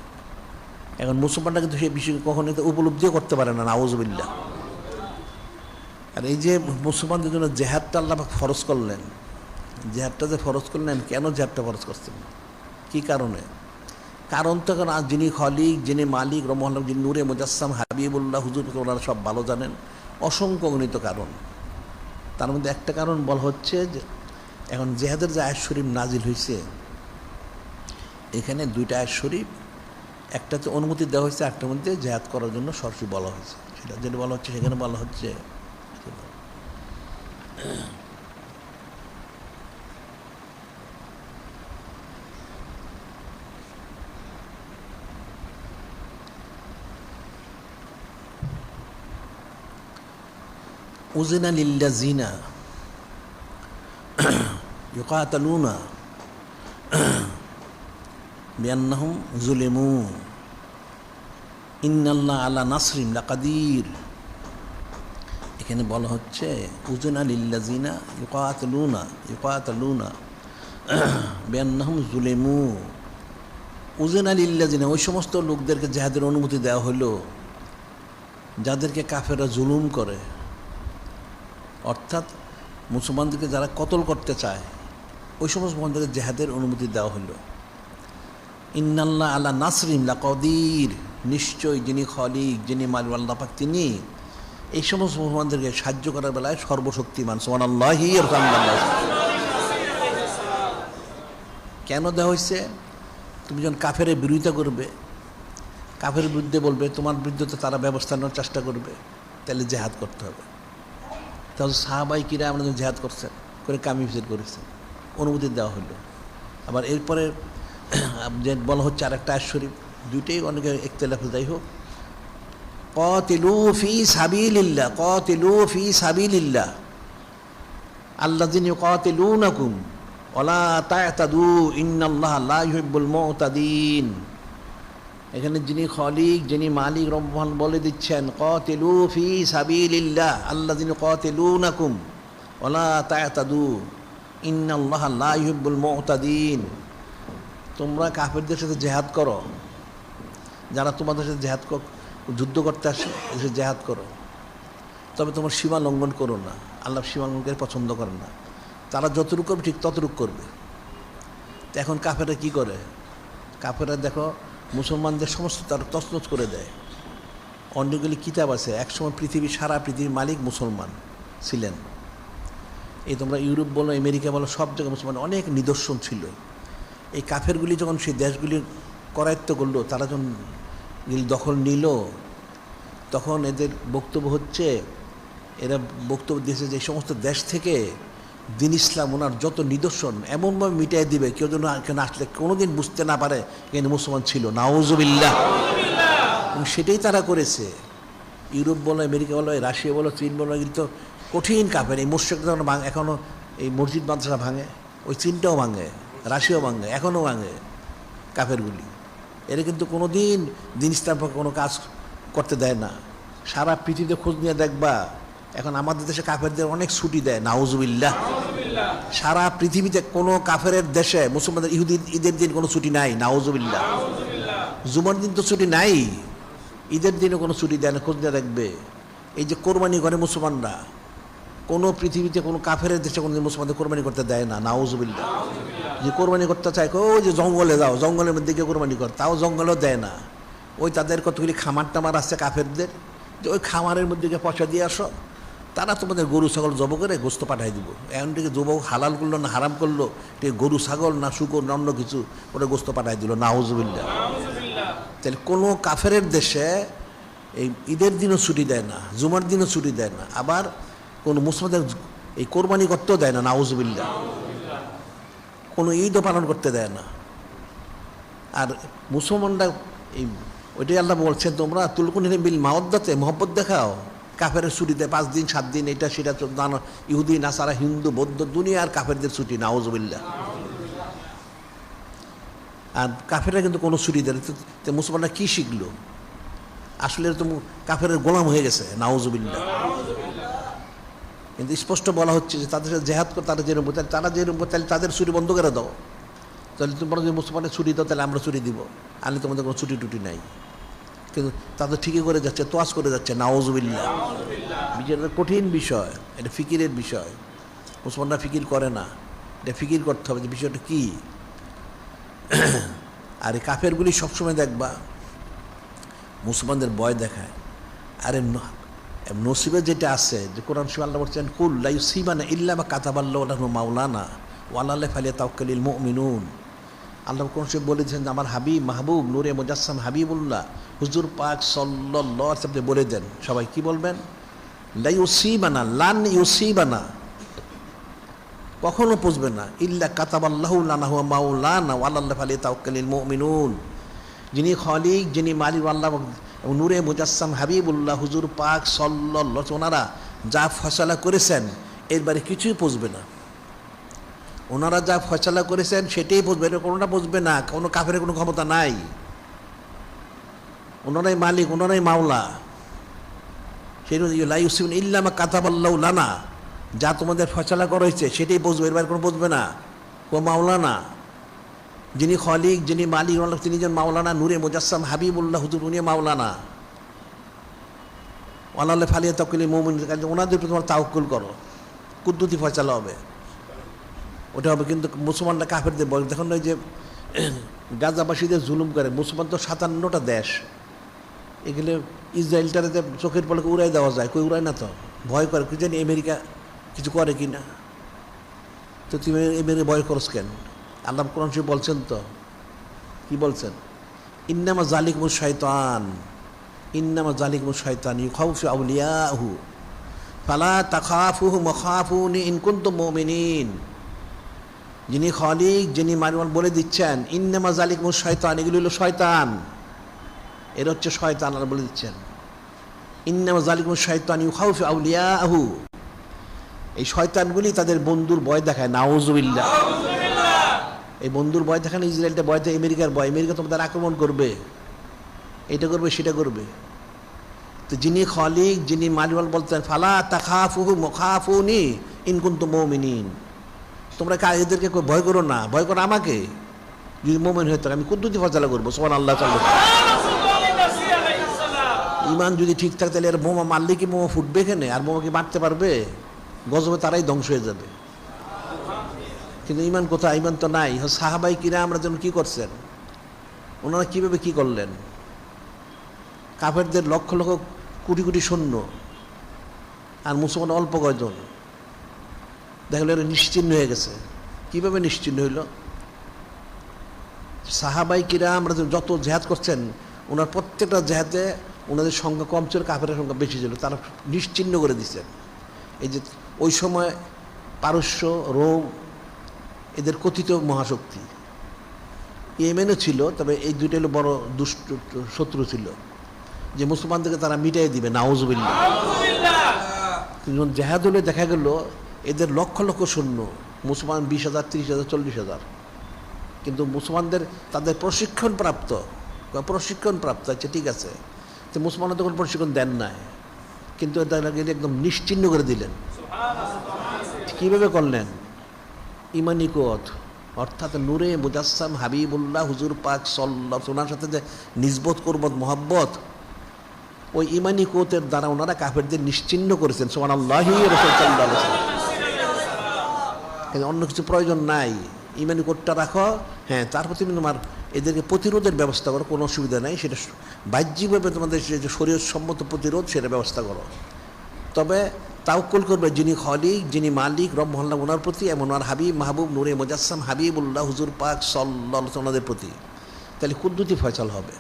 এখন মুসলমানরা কিন্তু সেই বিষয়কে কখনোই তো উপলব্ধিও করতে পারে না, নাউজুবিল্লাহ। আর এই যে মুসলমানদের জন্য জেহাদটা আল্লাহ পাক ফরজ করলেন, জেহাদটা যে ফরজ করলেন, কেন জেহাদটা ফরজ করছেন, কী কারণে? কারণ তো এখন যিনি খলিক, যিনি মালিক রহমান, যিনি নূরে মুজাসসাম হাবিবুল্লাহ হুজুর, ওনারা সব ভালো জানেন। অসংখ্য গণিত কারণ, তার মধ্যে একটা কারণ বলা হচ্ছে যে এখন জেহাদের যে আয়াত শরীফ নাজিল হয়েছে, এখানে দুইটা আয়াত শরীফ, একটাতে অনুমতি দেওয়া হয়েছে, একটার মধ্যে জেহাদ করার জন্য সরাসরি বলা হয়েছে। সেটা যেটা বলা হচ্ছে, সেখানে বলা হচ্ছে উযিনা লিল্লাযিনা ইউকাতালুনা বিআন্নাহুম যুলিমু ইন্নাল্লাহা আলা নাসরিহিম লাকাদির। এখানে বলা হচ্ছে উযিনা লিল্লাযিনা ইউকাতালুনা বিআন্নাহুম যুলিমু। উযিনা লিল্লাযিনা, ওই সমস্ত লোকদেরকে জিহাদের অনুমতি দেওয়া হলো যাদেরকে কাফেররা জুলুম করে, অর্থাৎ মুসলমানদেরকে যারা কতল করতে চায়, ওই সমস্ত মুসলমানদেরকে জেহাদের অনুমতি দেওয়া হলো। ইন্নাল্লাহ আলা নাসরিহিম লাকাদির, নিশ্চয় যিনি খলিক, যিনি মালিক আল্লাহ পাক, তিনি এই সমস্ত মুসলমানদেরকে সাহায্য করার বেলায় সর্বশক্তিমান। সুবহানাল্লাহি ওয়া বিহামদিহি। কেন দেওয়া হয়েছে? তুমি যখন কাফের বিরোধিতা করবে, কাফের বিরুদ্ধে বলবে, তোমার বিরুদ্ধে তো তারা ব্যবস্থা নেওয়ার চেষ্টা করবে, তাহলে জেহাদ করতে হবে। তাহলে সাহাবাই কিরা আমরা যখন জেহাদ করছেন, করে কামিফিসের করেছেন, অনুমতি দেওয়া হলো। আবার এরপরে যে বলা হচ্ছে আরেকটা আয়াত শরীফ, দুইটাই অনেকে ইখতিলাফ, যাই হোক, কাতিলু ফি সাবিলিল্লাহ, কাতিলু ফি সাবিলিল্লাহ আল্লাযিনা ইউকাতিলুনাকুম ওয়ালা তা'তাদু ইন্নাল্লাহা লা ইউহিব্বুল মু'তাদিন। এখানে যিনি খলিক, যিনি মালিক রহমান বলে দিচ্ছেন, কাতিলু ফি সাবিলিল্লাহ আল্লাযিনা ইউকাতিলুনাকুম ওয়ালা তা'তাদু ইন্নাল্লাহা লা ইউহিব্বুল মু'তাদিন। তোমরা কাফেরদের সাথে জেহাদ করো, যারা তোমাদের সাথে যুদ্ধ করতে আসে, এসে জেহাদ করো, তবে তোমার সীমা লঙ্ঘন করো না। আল্লাহ সীমা লঙ্ঘনকে পছন্দ করেন না। তারা যতটুকু করবে ঠিক ততটুকু করবে। তো এখন কাফেররা কী করে? কাফেররা দেখো মুসলমানদের সমস্ত তারা তছনছ করে দেয়। অনেকগুলি কিতাব আছে, একসময় সারা পৃথিবীর মালিক মুসলমান ছিলেন। এই তোমরা ইউরোপ বলো, আমেরিকা বলো, সব জায়গায় মুসলমান অনেক নিদর্শন ছিল। এই কাফেরগুলি যখন সেই দেশগুলি করায়ত্ত করলো, তারা যখন দখল নিল, তখন এদের বক্তব্য হচ্ছে, এরা বক্তব্য দিয়েছে যে এই সমস্ত দেশ থেকে দিন ইসলাম, ওনার যত নিদর্শন এমনভাবে মিটাই দিবে, কেউ যেন এখানে আসলে কোনোদিন বুঝতে না পারে এখানে মুসলমান ছিল। নাউজুবিল্লাহ। এবং সেটাই তারা করেছে। ইউরোপ বলো, আমেরিকা বলো, রাশিয়া বলো, চীন বলো, কিন্তু কঠিন কাফের। এই মুশরিকরা এখনও এই মসজিদ মাদ্রাসা ভাঙে, ওই চীনটাও ভাঙে, রাশিয়াও ভাঙে, এখনও ভাঙে কাফেরগুলি। এরা কিন্তু কোনো দিন দিন ইসলাম কোনো কাজ করতে দেয় না। সারা পৃথিবীতে খোঁজ নিয়ে দেখবা, এখন আমাদের দেশে কাফেরদের অনেক ছুটি দেয়। নাউজুবিল্লাহ। সারা পৃথিবীতে কোনো কাফের দেশে মুসলমানদের ইহুদি ঈদের দিন কোনো ছুটি নাই। নাউজুবিল্লাহ। জুমার দিন তো ছুটি নাই, ঈদের দিনও কোনো ছুটি দেয় না। খোঁজ নিয়ে দেখবে, এই যে কোরবানি করে মুসলমানরা, কোনো পৃথিবীতে কোনো কাফের দেশে কোনো মুসলমানদের কোরবানি করতে দেয় না। নাউজুবিল্লাহ। যে কোরবানি করতে চায়, ওই যে জঙ্গলে যাও, জঙ্গলের মধ্যে গিয়ে কোরবানি কর, তাও জঙ্গলেও দেয় না। ওই তাদের কতগুলি খামার টামার আছে কাফেরদের, যে ওই খামারের মধ্যে গিয়ে পয়সা দিয়ে আসো, তারা তোমাদের গরু ছাগল জব করে গোস্ত পাঠাই দিব। এখন থেকে জব হালাল করলো না হারাম করলো, ঠিক গরু ছাগল না শুকর না অন্য কিছু, ওটা গোস্ত পাঠাই দিল। নাউজুবিল্লাহ। তাহলে কোনো কাফের দেশে এই ঈদের দিনও ছুটি দেয় না, জুমার দিনও ছুটি দেয় না, আবার কোনো মুসলমানদের এই কোরবানি করতেও দেয় না। নাউজুবিল্লাহ। কোনো ঈদও পালন করতে দেয় না। আর মুসলমানরা এই ওইটাই আল্লাহ বলছেন, তোমরা তুলকুনিহিম বিল মাওয়াদ্দাতে, মহব্বত দেখাও। কাফের ছুটিতে 5 দিন 7 দিন, এটা সেটা ইহুদি নাসারা হিন্দু বৌদ্ধ দুনিয়ার কাফেরদের ছুটি। নাউজুবিল্লাহ। আর কাফেররা কিন্তু কোনো ছুটি দেয় না। তো মুসলমানরা কী শিখলো? আসলে তো কাফেরের গোলাম হয়ে গেছে। নাউজুবিল্লাহ। কিন্তু স্পষ্ট বলা হচ্ছে যে তাদের সাথে জেহাদ করে, তারা যেরকম তাহলে তাদের ছুটি বন্ধ করে দাও। তাহলে তোমরা যদি মুসলমানের ছুটি দাও তাহলে আমরা ছুটি দিব, আনলে তোমাদের কোনো ছুটি টুটি নাই। কিন্তু তাদের ঠিকই করে যাচ্ছে, তোয়াজ করে যাচ্ছে, নাউজুবিল্লাহ। বিচারের কঠিন বিষয়, এটা ফিকিরের বিষয়। মুসলমানরা ফিকির করে না, এটা ফিকির করতে হবে যে বিষয়টা কী। আর এই কাফেরগুলি সবসময় দেখবা মুসলমানদের ভয় দেখায়। আরে নসিবে যেটা আছে, যে কোরআন শরীফে আল্লাহ বলছেন কুল লা ইউসিবানা ইল্লা মা কাতাবাল্লাহু লানা মাওলানা ওয়া আলাল্লাহি ফালিয়াতাওয়াক্কালিল মুমিনুন। আল্লাহ কোরআন শরীফে বলেছেন আমার হাবিব মাহবুব নূরে মুজাসসাম হাবিবুল্লাহ হুজুর পাক সাল্লাল্লাহু আলাইহি ওয়াসাল্লাম বলে দেন, সবাই কি বলবেন? লা ইউসিবানা, লান ইউসিবানা, কখনো পৌঁছবে না, ইল্লা কাতাবাল্লাহু লানা মাওলানা ওয়া আলাল্লাহি ফালিয়াতাওয়াক্কালিল মুমিনুন। যিনি খালিক, যিনি মালিক আল্লাহ এবং নূরে মুজাসসাম হাবিবুল্লাহ হুজুর পাক সাল্লাল্লাহু, ওনারা যা ফয়সালা করেছেন এর বাইরে কিছুই পৌঁছবে না। ওনারা যা ফয়সালা করেছেন সেটাই পৌঁছবে, এটা কোনোটা পৌঁছবে না। কোনো কাফের কোনো ক্ষমতা নাই। ওনারাই মালিক, ওনারাই মাওলা। সেই লা ইউসিবুন ইল্লা মা কাতাবাল্লাহু লানা, যা তোমাদের ফয়সালা করা হয়েছে সেটাই পৌঁছবে, এর বাইরে কোনো পৌঁছবে না। ও মাওলানা, যিনি খালিক, যিনি মালিক, তিনি যেন মাওলানা নূরে মুজাসসাম হাবিবুল্লাহ হুজুর, উনি মাওলানা। ওয়ালাল্লাহি ফালিয়াতাওয়াক্কালিল মুমিনুন, ওনাদের উপর তোমার তাওয়াক্কুল করো, কুদ্দুতি ফয়সালা হবে, ওটা হবে। কিন্তু মুসলমানরা কাফেরদের বলে, দেখুন ওই যে গাজাবাসীদের জুলুম করে। মুসলমান তো 57টা দেশ, এগুলো ইসরায়েলটারে চোখের পলকে উড়াই দেওয়া যায়, কই উড়ায় না তো, ভয় করে। কি জানি আমেরিকা কিছু করে কি না, তো তুমি আমেরিকা ভয় করছ কেন? আল্লাহ কোরআন শরীফ বলছেন তো, কি বলছেন? ইন্নামা জালিকুমুশ শাইতান, ইন্নামা জালিকুমুশ শাইতান ইউখাউফু আউলিয়াহু ফালা তাখাফুহু মাখাফুনি ইন কুনতুম মুমিনিন। যিনি খালিক, যিনি মালিক বলে দিচ্ছেন ইন্নামা জালিকুমুশ শাইতান, এগুলো হলো শয়তান, এর হচ্ছে শয়তান। আল্লাহ বলে দিচ্ছেন ইন্নামা জালিকুমুশ শাইতান ইউখাউফু আউলিয়াহু, এই শয়তানগুলি তাদের বন্ধুর ভয় দেখায়। নাউজুবিল্লাহ। এই বন্ধুর ভয় দেখানো, ইসরায়েলটা ভয় দেয়, আমেরিকার ভয়, আমেরিকা তোমাদের আক্রমণ করবে, এটা করবে সেটা করবে। তো যিনি খালিক, যিনি মালিক বলতেন ফালা তাখাফুহু মাখাফুনি ইন কুনতুম মুমিনিন, তোমরা এদেরকে ভয় করো না, ভয় করো আমাকে। যদি মুমিন হয়ে থাকে আমি কুদ্দুতি ফয়সালা করবো। সুবহানাল্লাহ। ঈমান যদি ঠিক থাকে তাহলে এর বোমা মারলে কি বোমা ফুটবে এখানে? আর বোমা কি মারতে পারবে? গজবে তারাই ধ্বংস হয়ে যাবে। কিন্তু ঈমান কোথায়? ঈমান তো নাই। সাহাবাই কিরাম আমরা যেন কী করছেন, ওনারা কীভাবে কী করলেন? কাফেরদের লক্ষ লক্ষ কোটি কোটি সৈন্য, আর মুসলমান অল্প কয়জন, দেখলো এরা নিশ্চিহ্ন হয়ে গেছে। কীভাবে নিশ্চিহ্ন হইল? সাহাবাই কিরাম আমরা যত জেহাদ করছেন, ওনার প্রত্যেকটা জেহাদে ওনাদের সংখ্যা কম ছিল, কাফেরের সংখ্যা বেশি ছিল, তারা নিশ্চিহ্ন করে দিচ্ছেন। এই যে ওই সময় পারস্য, রোম, এদের কথিত মহাশক্তি, ইয়েমেনও ছিল, তবে এই দুইটা হলো বড় দুষ্ট শত্রু ছিল, যে মুসলমানদেরকে তারা মিটাই দিবে। নাউজুবিল্লাহ। যখন জেহাদ হলে দেখা গেল এদের লক্ষ লক্ষ সৈন্য, মুসলমান 20,000, 30,000, 40,000, কিন্তু মুসলমানদের তাদের প্রশিক্ষণ প্রাপ্ত আছে, ঠিক আছে, তো মুসলমানরা তখন প্রশিক্ষণ দেন নাই, কিন্তু এটা একদম নিশ্চিহ্ন করে দিলেন। কীভাবে করলেন? ইমানি কুওয়াত, অর্থাৎ নূরে মুজাসসাম হাবিবুল্লাহ হুজুর পাক সাল্লাল্লাহু, ওনার সাথে যে নিসবত কুরবত মহব্বত, ওই ইমানি কুওয়াতের দ্বারা ওনারা কাফেরদের নিশ্চিহ্ন করেছেন। সুবহানাল্লাহি রাসূল সাল্লাল্লাহু আলাইহি ওয়াসাল্লাম। কিন্তু অন্য কিছু প্রয়োজন নাই, ইমানি কোটটা রাখো, হ্যাঁ, তারপর তুমি তোমার এদেরকে প্রতিরোধের ব্যবস্থা করো, কোনো অসুবিধা নাই। সেটা বাহ্যিকভাবে তোমাদের যে শরীয়ত সম্মত প্রতিরোধ, সেটা ব্যবস্থা করো। তবে তাওয়াক্কুল করবে যিনি খালিক, যিনি মালিক রব মহল্লা, ওনার প্রতি, এবং ওনার হাবিব মাহবুব নূরে মুজাসসাম হাবিবুল্লাহ হুজুর পাক সাল্লাল্লাহু আলাইহি ওনাদের প্রতি, তাহলে কুদ্দুতি ফয়সালা হবে।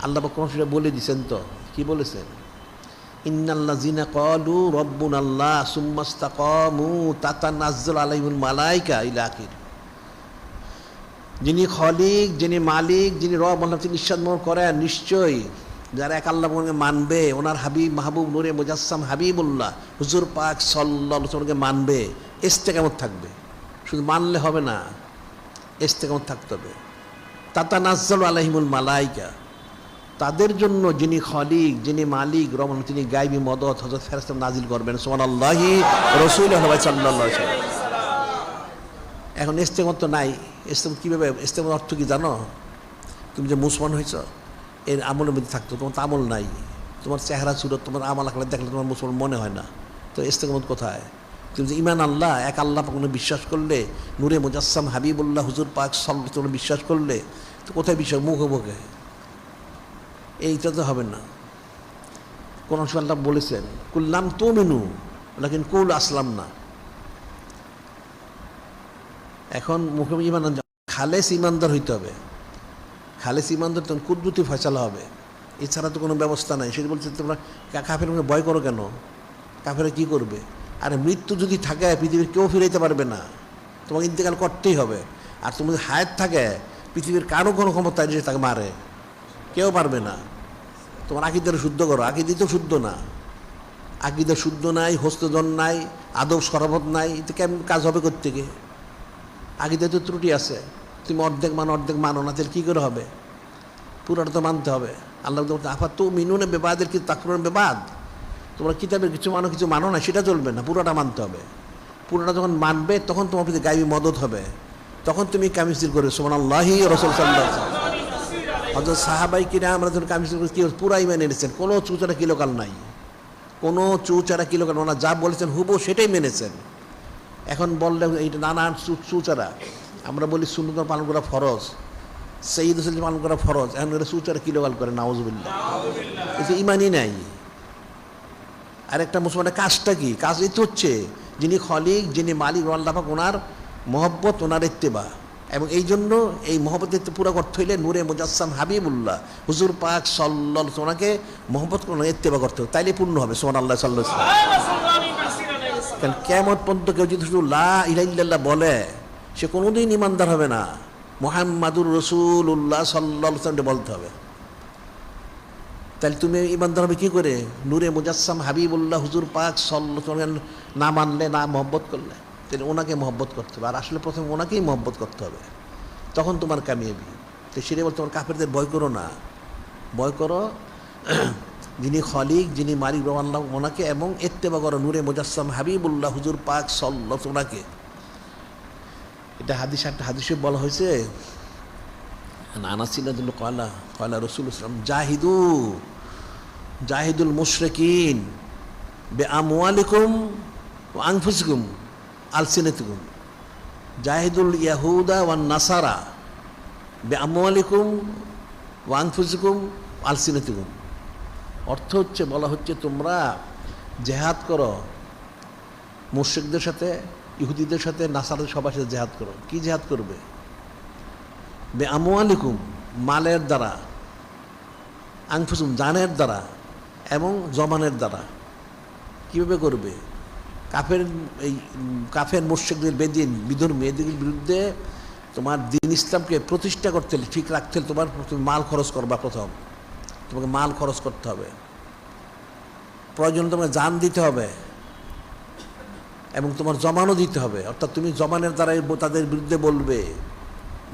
আল্লাহ পাক কোন সেটা বলে দিয়েছেন তো, কি বলেছেন? ইন্নাল্লাযিনা ক্বালু রাব্বুনাল্লাহ সুম্মা ইসতাকামু তাতানাজ্জালু আলাইহিমুল মালায়েকা ইলা আখির। যিনি খালিক, যিনি মালিক, যিনি রব আল্লাহ, তিনি ইরশাদ করেন নিশ্চয়ই যারা এক আল্লাহকে মানবে, ওনার হাবিব মাহবুব নূরে মুজাসসাম হাবিবুল্লাহ হুজুর পাক সাল্লাল্লাহু আলাইহি ওয়াসাল্লামকে মানবে, ইস্তেকামত থাকবে। শুধু মানলে হবে না, ইস্তেকামত থাকতে হবে। তাতানাজ্জালু আলাইহিমুল মালায়েকা, তাদের জন্য যিনি খালিক, যিনি মালিক রব, তিনি গায়বী মদদ হযরত ফেরেশতা নাজিল করবেন। সুবহানাল্লাহি রাসূলুল্লাহ সাল্লাল্লাহু আলাইহি ওয়াসাল্লাম। এখন ইস্তেমত তো নাই। ইস্তেমত কীভাবে? ইস্তেমত অর্থ কী জানো? তুমি যে মুসলমান হয়েছ এর আমলের মধ্যে থাকতো, তোমার তো আমল নাই, তোমার চেহারা সুরত, তোমার আমল আখলা দেখলে তোমার মুসলমান মনে হয় না, তো ইস্তেমত কোথায়? তুমি যে ইমান আল্লাহ, এক আল্লাহ পাকে বিশ্বাস করলে, নূরে মুজাসসাম হাবিবুল্লাহ হুজুর পাক সাল্লাল্লাহু আলাইহি বিশ্বাস করলে, তো কোথায় বিশ্বাস? মুখে মুখে, এইটা তো হবে না। কোন আল্লাহ বলেছেন কুল্লাম তুমিনু লাকিন কুল আসলাম না। এখন মুখে ইমান, খালেস ইমানদার হইতে হবে। খালেস ইমানদার তখন কুদরতি ফয়সালা হবে, এছাড়া তো কোনো ব্যবস্থা নাই। সেটা বলছে তোমরা কাফের ভয় করো কেন? কাফেরা কী করবে? আরে মৃত্যু যদি থাকে পৃথিবীর কেউ ফিরাইতে পারবে না, তোমাকে ইন্তেকাল করতেই হবে। আর তুমি যদি হায়াত থাকে পৃথিবীর কারো কোনো ক্ষমতা যে তাকে মারে, কেউ পারবে না। তোমার আকিদার শুদ্ধ করো, আকিদি তো শুদ্ধ না, আকিদা শুদ্ধ নাই, হস্তজন নাই, আদব সরাবত নাই, তো কেমন কাজ হবে কোত্থেকে? আকিদা তো ত্রুটি আছে, তুমি অর্ধেক মানো না, তাহলে কী করে হবে? পুরাটা তো মানতে হবে। আল্লাহ আফা তো মিনুনে বেবাদের কি তাকরুন বেবাদ, তোমরা কিতাবের কিছু মানো না, সেটা চলবে না, পুরাটা মানতে হবে। পুরাটা যখন মানবে তখন তোমার প্রতি গায়বী মদত হবে, তখন তুমি কামিস্তির করবে সুবহানাল্লাহি রাসূল সাল্লাল্লাহু আলাইহি ওয়াসাল্লাম। হযরত সাহাবাই কিরা আমরা যখন কামিস্তির করে কি পুরাই মেনে নিয়েছেন, কোনো চুচারা কিলোকাল নাই, কোনো চুচারা কিলোকাল, ওনারা যা বলেছেন হুবহু সেটাই মেনেছেন। এখন বললে এইটা নানান চুচারা, আমরা বলি সুন্নত পালন করা ফরজ, সঈদ হোসেন পালন করা ফরজ, এখন এটা চুচারা কিলোকাল করে, নাউজুবিল্লাহ। এতে ইমানই নাই। আরেকটা মুসলমানের কাজটা কি? কাজ এই তো হচ্ছে যিনি খলিক, যিনি মালিক আল্লাহ পাক, ওনার মহব্বত, ওনার ইত্তেবা। এবং এই জন্য এই মহব্বতের পুরো করতে হইলে নূরে মুজাসসাম হাবিবুল্লাহ হুজুর পাক সাল্লাল্লাহু আলাইহি ওনাকে মহব্বত করে ইত্তেবা করতে হবে, তাইলে পূর্ণ হবে সুবহানাল্লাহ সাল্লাল্লাহু আলাইহি ওয়াসাল্লাম। কারণ কিয়ামত পর্যন্ত কেউ যদি শুধু লা ইলাহা ইল্লাল্লাহ বলে, সে কোনোদিন ইমানদার হবে না। মুহাম্মাদুর রাসূলুল্লাহ সাল্লাল্লাহু আলাইহি ওয়াসাল্লাম বলতে হবে। তাহলে তুমি ইমানদার হবে কী করে? নূরে মুজাসসাম হাবিবুল্লাহ হুজুর পাক সাল্লাল্লাহু আলাইহি ওয়াসাল্লাম না মানলে, না মহব্বত করলে, তাহলে ওনাকে মহব্বত করতে হবে। আর আসলে প্রথমে ওনাকেই মহব্বত করতে হবে, তখন তোমার কামিয়াবি। তো সেটাই বলতে, তোমার কাফেরদের ভয় করো না, ভয় করো যিনি খলিক, যিনি মালিক আল্লাহ, ওনাকে, এবং ইত্তেবা করো নূরে মুজাসসাম হাবিবুল্লাহ হুজুর পাক সাল্লাল্লাহু আলাইহি ওনাকে। এটা একটা হাদিসে বলা হয়েছে, আনাসিল্লাহ কয়লা কয়লা রসুল ইসলাম জাহিদুল মুশরিকিন বে আমওয়ালিকুম ওয়া আনফুসিকুম আলসিনাতিকুম, জাহিদুল ইয়াহুদা ওয়ান নাসারা বে আমওয়ালিকুম ওয়া আনফুসিকুম আলসিনাতিকুম। অর্থ হচ্ছে, বলা হচ্ছে তোমরা জেহাদ করো মুশরিকদের সাথে, ইহুদিদের সাথে, নাসারাদের সবার সাথে জেহাদ করো। কি জেহাদ করবে? বে আমওয়ালিকুম, মালের দ্বারা, আনফুসুকুম, জানের দ্বারা, এবং জমানের দ্বারা। কীভাবে করবে? কাফের মুশরিকদের, বেদিন বিধর্মী, এদের বিরুদ্ধে তোমার দ্বীন ইসলামকে প্রতিষ্ঠা করতে হলে, ঠিক রাখতে হলে তোমার মাল খরচ করবা। প্রথম তোমাকে মাল খরচ করতে হবে, প্রয়োজন তোমাকে জান দিতে হবে, এবং তোমার জমানও দিতে হবে। অর্থাৎ তুমি জমানের দ্বারাই তাদের বিরুদ্ধে বলবে,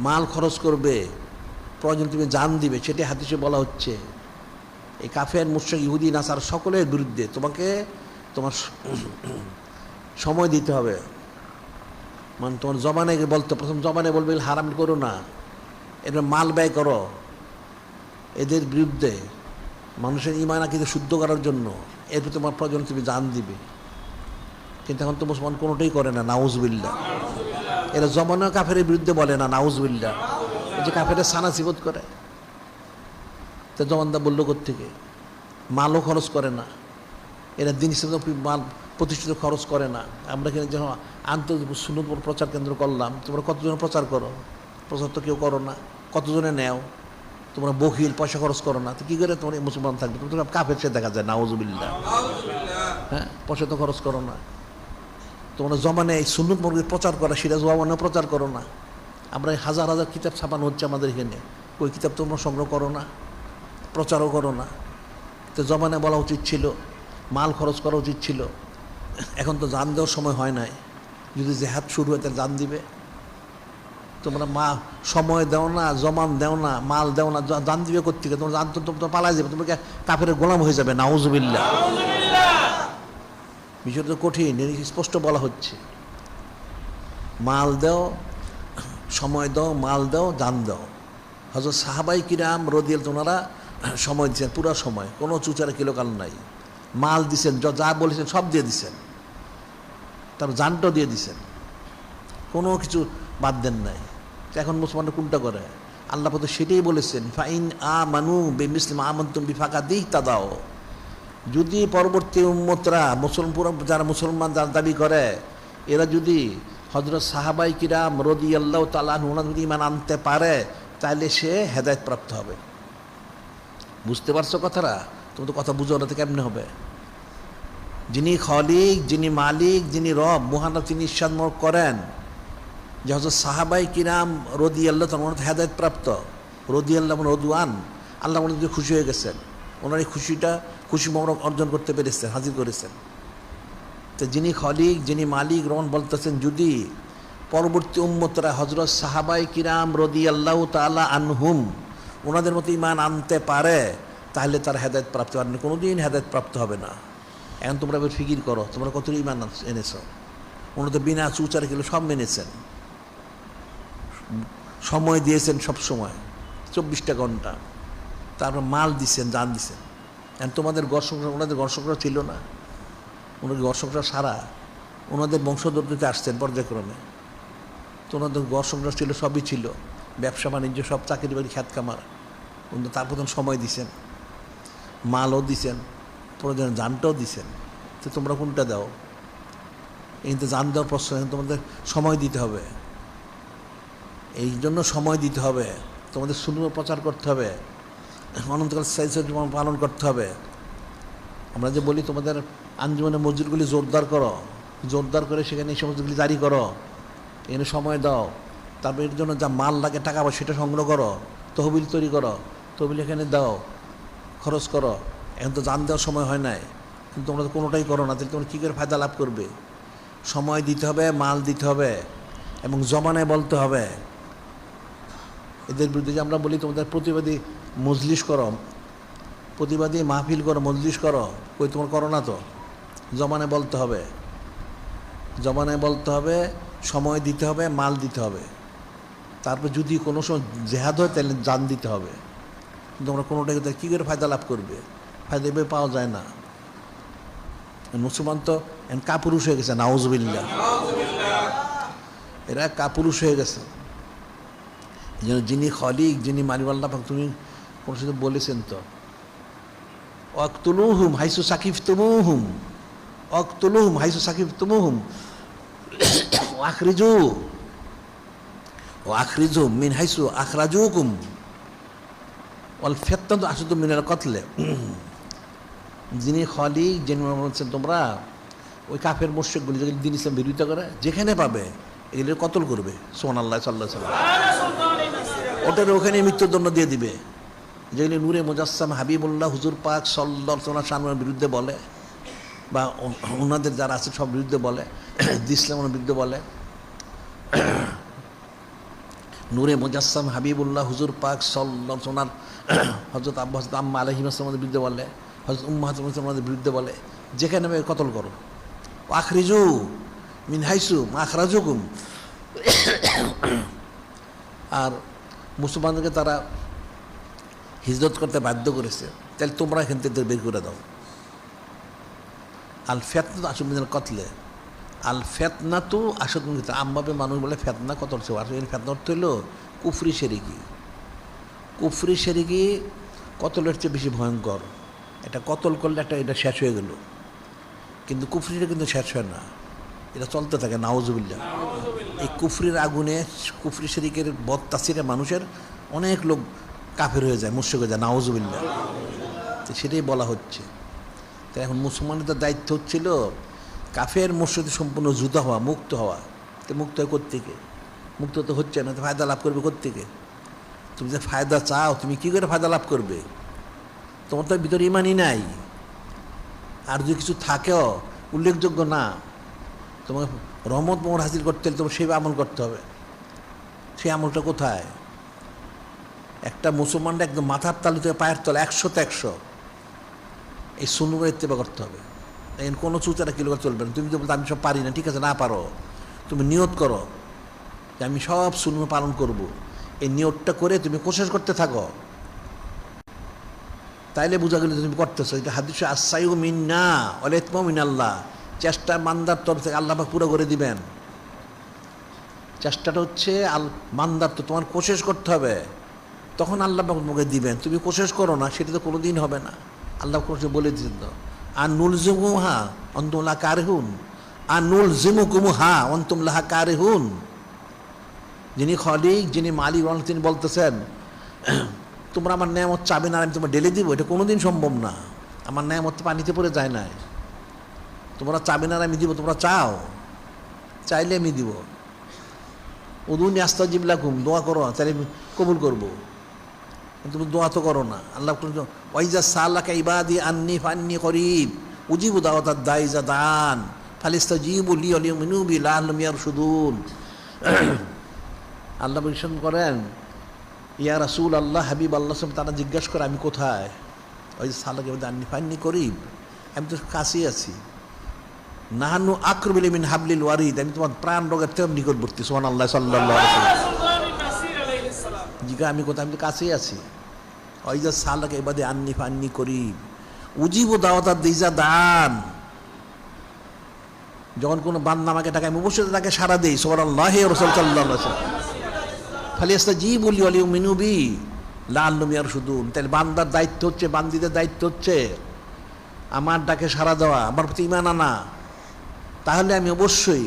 মাল খরচ করবে, প্রয়োজন তুমি জান দিবে। সেটাই হাদিসে বলা হচ্ছে। এই কাফের মুশরিক ইহুদি নাসার সকলের বিরুদ্ধে তোমাকে তোমার সময় দিতে হবে। মানে তোমার জবানে বলতে, প্রথম জবানে বলবে হারাম করো না, এবার মাল ব্যয় করো এদের বিরুদ্ধে, মানুষের ঈমান আকীদা শুদ্ধ করার জন্য। এরপর তোমার প্রয়োজন তুমি জান দিবে। কিন্তু এখন তো মুসলমান কোনোটাই করে না, নাউজুবিল্লাহ। এরা জমানা কাফের বিরুদ্ধে বলে না, নাউজুবিল্লাহ। এই যে কাফেরা সানা সিবত করে, তো জমানদা বললো কোত্থেকে? মালও খরচ করে না এরা, দিন হিসেবে মাল প্রতিষ্ঠিত খরচ করে না। আমরা এখানে যখন সুন্নত প্রচার কেন্দ্র করলাম, তোমরা কতজনে প্রচার করো? প্রচার তো কেউ করো না। কতজনে নেও? তোমরা বকিল, পয়সা খরচ করো না। তো কী করে তোমার মুসলমান থাকবে? তোমরা কাফের সে দেখা যায়, নাউজুবিল্লাহ। হ্যাঁ, পয়সা তো খরচ করো না। তোমরা জমানে এই সুন্নত মুরগির প্রচার করা, সিরাজ ওয়ামানেও প্রচার করো না। আমরা হাজার হাজার কিতাব ছাপানো হচ্ছে আমাদের এখানে, ওই কিতাব তোমরা সংগ্রহ করো না, প্রচারও করো না। তো জমানে বলা উচিত ছিল, মাল খরচ করা উচিত ছিল। এখন তো জান দেওয়ার সময় হয় নাই। যদি জেহাদ শুরু হয় তাহলে জান দিবে। তোমরা সময় দেও না, জমান দেও না, মাল দেও না, জান দিবে কোত্থেকে? তোমরা জান তো তোমরা পালাই যাবে, তোমাকে কাফের গোলাম হয়ে যাবে, নাউজুবিল্লাহ। বিষয়টা তো কঠিন, স্পষ্ট বলা হচ্ছে। মাল দেও, সময় দাও, মাল দাও, দান দাও। হযরত সাহাবাই কিরাম রাদিয়াল্লাহু ওনারা সময় দিয়েছেন, পুরো সময়, কোনো চুচারে কিলোকাল নাই। মাল দিছেন, যা বলেছেন সব দিয়ে দিছেন, তারপর জানটাও দিয়ে দিছেন, কোনো কিছু বাদ দেন নাই। এখন মুসলমানরা কোনটা করে? আল্লাহ তো সেটাই বলেছেন, ফাইন আমানু বিমিসলি মা আমানতুম বিহি ফাকাদ ইহতাদাও। যদি পরবর্তী উম্মতরা যারা মুসলমান যারা দাবি করে, এরা যদি হযরত সাহাবাই কিরাম রাদিয়াল্লাহু তাআলা আনহু ওনারা যদি ঈমান আনতে পারে, তাহলে সে হেদায়েত প্রাপ্ত হবে। বুঝতে পারছো কথাটা? তুমি তো কথা বুঝো না, তো কেমনে হবে? যিনি খলিক, যিনি মালিক, যিনি রব, মহান তিনি ইরশাদ করেন যে হযরত সাহাবাই কিরাম রাদিয়াল্লাহু তাআলা ওনারা হেদায়েত প্রাপ্ত, রাদিয়াল্লাহু রদওয়ান, আল্লাহ ওনাদের খুশি হয়ে গেছেন, ওনার এই খুশি মোবারক অর্জন করতে পেরেছেন, হাজির করেছেন। তো যিনি খলিক, যিনি মালিক রহমান বলতেছেন, যদি পরবর্তী উম্মতরা হযরত সাহাবাই কিরাম রাদিয়াল্লাহু তাআলা আনহুম ওনাদের মতো ঈমান আনতে পারে, তাহলে তার হেদায়েত প্রাপ্ত হবে, কোনোদিন হেদায়েত প্রাপ্ত হবে না। এখন তোমরা এবার ফিকির করো, তোমরা কত ঈমান এনেছ। ওনারা তো বিনা চুচার কিলো সব মেনেছেন, সময় দিয়েছেন, সব সময় 24টা ঘন্টা, তারপর মাল দিচ্ছেন, জান দিচ্ছেন। এখন তোমাদের ঘর সংসার, ওনাদের ঘর সংসার ছিল না? ওনাদের ঘর সংসার সারা, ওনাদের বংশধরতে আসছেন পর্যায়ক্রমে, তো ওনাদের ঘর সংসার ছিল, সবই ছিল, ব্যবসা বাণিজ্য সব, চাকরি বাড়ি, খ্যাত কামার। কিন্তু তারপর সময় দিছেন, মালও দিছেন, প্রয়োজনে জানটাও দিছেন। তো তোমরা কোনটা দাও? এই তো জান দেওয়ার প্রশ্ন, তোমাদের সময় দিতে হবে। এই জন্য সময় দিতে হবে, তোমাদের সুন্নাহ প্রচার করতে হবে, অনন্তকাল পালন করতে হবে। আমরা যে বলি তোমাদের আঞ্জুমানের মসজিদগুলি জোরদার করো, জোরদার করে সেখানে এই সমস্তগুলি জারি করো, এখানে সময় দাও। তারপর এর জন্য যা মাল লাগে, টাকা পয়সা, সেটা সংগ্রহ করো, তহবিল তৈরি করো, তহবিল এখানে দাও, খরচ করো। এখন তো জান দেওয়ার সময় হয় নাই, কিন্তু তোমরা তো কোনোটাই করো না, তাহলে তোমরা কী করে ফায়দা লাভ করবে? সময় দিতে হবে, মাল দিতে হবে, এবং জমানায় বলতে হবে। এদের বিরুদ্ধে যে আমরা বলি তোমাদের প্রতিবাদী মজলিস করো, প্রতিবাদী মাহফিল করো, মজলিস করো, কই তোমার করো না তো? জমানায় বলতে হবে, জমানায় বলতে হবে, সময় দিতে হবে, মাল দিতে হবে। তারপর যদি কোনো সময় জেহাদ হয়, তাহলে জান দিতে হবে। কিন্তু তোমরা কোনোটাকে কী করে ফায়দা লাভ করবে? ফায়দা এভাবে পাওয়া যায় না। মুসলমান তো কাপুরুষ হয়ে গেছে, নাউজুবিল্লাহ, এরা কাপুরুষ হয়ে গেছে। এই জন্য যিনি খলিক, যিনি মালিক, তুমি কোনো সাথে বলেছেন তো, ওয়াকতুলুহুম হাইসু সাকিফতুমুহুম, ওয়াকতুলুহুম হাইসু সাকিফতুমুহুম ওয়াখরিজু মিন হাইসু আখরাজুকুম ওয়াল ফিতনাতু আশাদ্দু মিনাল কতলে। যিনি খলিক, যিনি বলছেন তোমরা ওই কাফের মুশরিকগুলি যেগুলি দিন ইসলাম বিরোধিতা করে, যেখানে পাবে এগুলির কতল করবে। সুবহানাল্লাহ, সাল্লাল্লাহু আলাইহি ওয়াসাল্লাম, ওটার ওখানে মৃত্যুদণ্ড দিয়ে দিবে। যেগুলি নূরে মুজাসসাম হাবিবুল্লাহ হুজুর পাক সাল্লাল্লাহু আলাইহি ওয়াসাল্লামের বিরুদ্ধে বলে, বা ওনাদের যারা আছে সব বিরুদ্ধে বলে, ইসলামের বিরুদ্ধে বলে। নূরে মুজাসসাম হাবিবুল্লাহ হুজুর পাক সাল্লাল্লাহু আলাইহি ওয়াসাল্লাম হযরত আব্বা, হযরত আম্মা আলাইহিস সালামের বিরুদ্ধে বলে, হযরত উম্মাহাতুল বিরুদ্ধে বলে, যেখানে কতল করো। আখরিজু মিন হাইসু আখরাজুকুম। আর মুসলমানদেরকে তারা হিজরত করতে বাধ্য করেছে, তাহলে তোমরা এখান থেকে বের করে দাও। আল ফিতনাতু আশাদ্দু মিনাল কতলে, আল ফিতনাতু আশাদ্দু মিনাল কতলে। আমভাবে মানুষ বলে ফিতনা কতল, আসলে ফিতনা অর্থ হলো কুফরি শিরকি। কুফরি শিরকি কতলের চেয়ে বেশি ভয়ঙ্কর। এটা কতল করলে এটা শেষ হয়ে গেল, কিন্তু কুফরিটা কিন্তু শেষ হয় না, এটা চলতে থাকে। নাউজুবিল্লাহ। এই কুফরির আগুনে, কুফরি শিরকের বদতাসিরে মানুষের অনেক লোক কাফের হয়ে যায়, মুশরিক হয়ে যায়। নাউজুবিল্লাহ। তো সেটাই বলা হচ্ছে। তো এখন মুসলমানদের দায়িত্ব হচ্ছিল কাফের মুশরিক সম্পূর্ণ যুদ্ধ হওয়া, মুক্ত হওয়া। তো মুক্ত হয় কোত্থেকে? মুক্ত তো হচ্ছে না, তো ফায়দা লাভ করবে কোত্থেকে? তুমি যে ফায়দা চাও, তুমি কী করে ফায়দা লাভ করবে? তোমার তো ভিতরে ইমানই নাই। আর যদি কিছু থাকেও উল্লেখযোগ্য না, তোমাকে রহমত মোহর হাসিল করতে হলে তোমার সেইভাবে আমল করতে হবে। সেই আমলটা কোথায়? একটা মুসলমানরা একদম মাথার তালু থেকে পায়ের তলে 100তে 100 এই সুন্নাহ ইত্তেবা করতে হবে। এখন কোনো চুচারা কিলো চলবে না। তুমি তো বলতে আমি সব পারি না, ঠিক আছে, না পারো, তুমি নিয়ত করো যে আমি সব সুন্নাহ পালন করব, এই নিয়তটা করে তুমি কোশিশ করতে থাকো, তাইলে বোঝা গেল তুমি করতেছো। এটা হাদিসে আসাইউ মিন্না ওয়াল ইতমু মিনাল্লাহ, চেষ্টা মান্দার তরফ থেকে আল্লাহ পাক পুরো করে দিবেন। চেষ্টাটা হচ্ছে মান্দার, তো তোমার কোশিশ করতে হবে, তখন আল্লাহ পাক তোমাকে দিবেন। তুমি কোশিশ করো না, সেটা তো কোনো দিন হবে না। আল্লাহ কোশিশ বলে দিচ্ছেন তো, আর নুলজিমুহা অন্তুম লাহা কারিহুন, আর নুলজিমুকুমুহা অন্তুম লাহা কারিহুন। যিনি খলিক, যিনি মালিক, তিনি বলতেছেন তোমরা আমার নেয়ামত চাবে না, আমি তোমার ঢেলে দিব, এটা কোনোদিন সম্ভব না। আমার নেয়ামত পানিতে পড়ে যায় না, তোমরা চাবে না আমি দিব, তোমরা চাও, চাইলে আমি দিব। উদুনি আস্তাজিব লাকুম, দোয়া করো তাহলে আমি কবুল করবো, তুমি দোয়া তো করো না। আল্লাহ ওয়াইজা সালাকা ইবাদি আন্নি ফান্নি করিব উজিবু দাওয়াতাদ দাঈ ইযা দাআন ফালিস্তাজিবু লি ওয়া লিউমিনু বি লাআল্লাহুম ইয়ারশুদুন। আল্লাহ বলছেন করেন, ইয়া রাসূল আল্লাহ, হাবিব আল্লাহ, তারা জিজ্ঞাসা করে আমি কোথায়? ওই যে সালাকা ইবাদি আন্নি ফান্নি করিব, আমি তো কাছেই আছি। নাহানু আকরাবু ইলাইহি মিন হাবলিল ওয়ারিদ, আমি তোমার প্রাণ রোগের থেকে নিকটবর্তী। সুবহানাল্লাহ সাল্লাল্লাহু আলাইহি ওয়াসাল্লাম। জিজ্ঞাসা আমি কোথায়? আমি তো কাছেই আছি। ওইজা সালাকা ইবাদি আন্নি ফান্নি করিব উজিবু দাওয়াতাদ দাঈ ইযা দাআন, যখন কোনো বান্দা আমাকে ডাকে আমি অবশ্যই তাকে সাড়া দেই। সুবহানাল্লাহি ওয়া রাসূলুল্লাহ সাল্লাল্লাহু আলাইহি ওয়াসাল্লাম। ফালিস্তাজিবু লি ওয়া লিউমিনু বি লাআল্লাহুম ইয়ারশুদুন। তাহলে বান্দার দায়িত্ব হচ্ছে, বান্দীদের দায়িত্ব হচ্ছে আমার ডাকে সাড়া দেওয়া, আমার প্রতি ঈমান আনা, তাহলে আমি অবশ্যই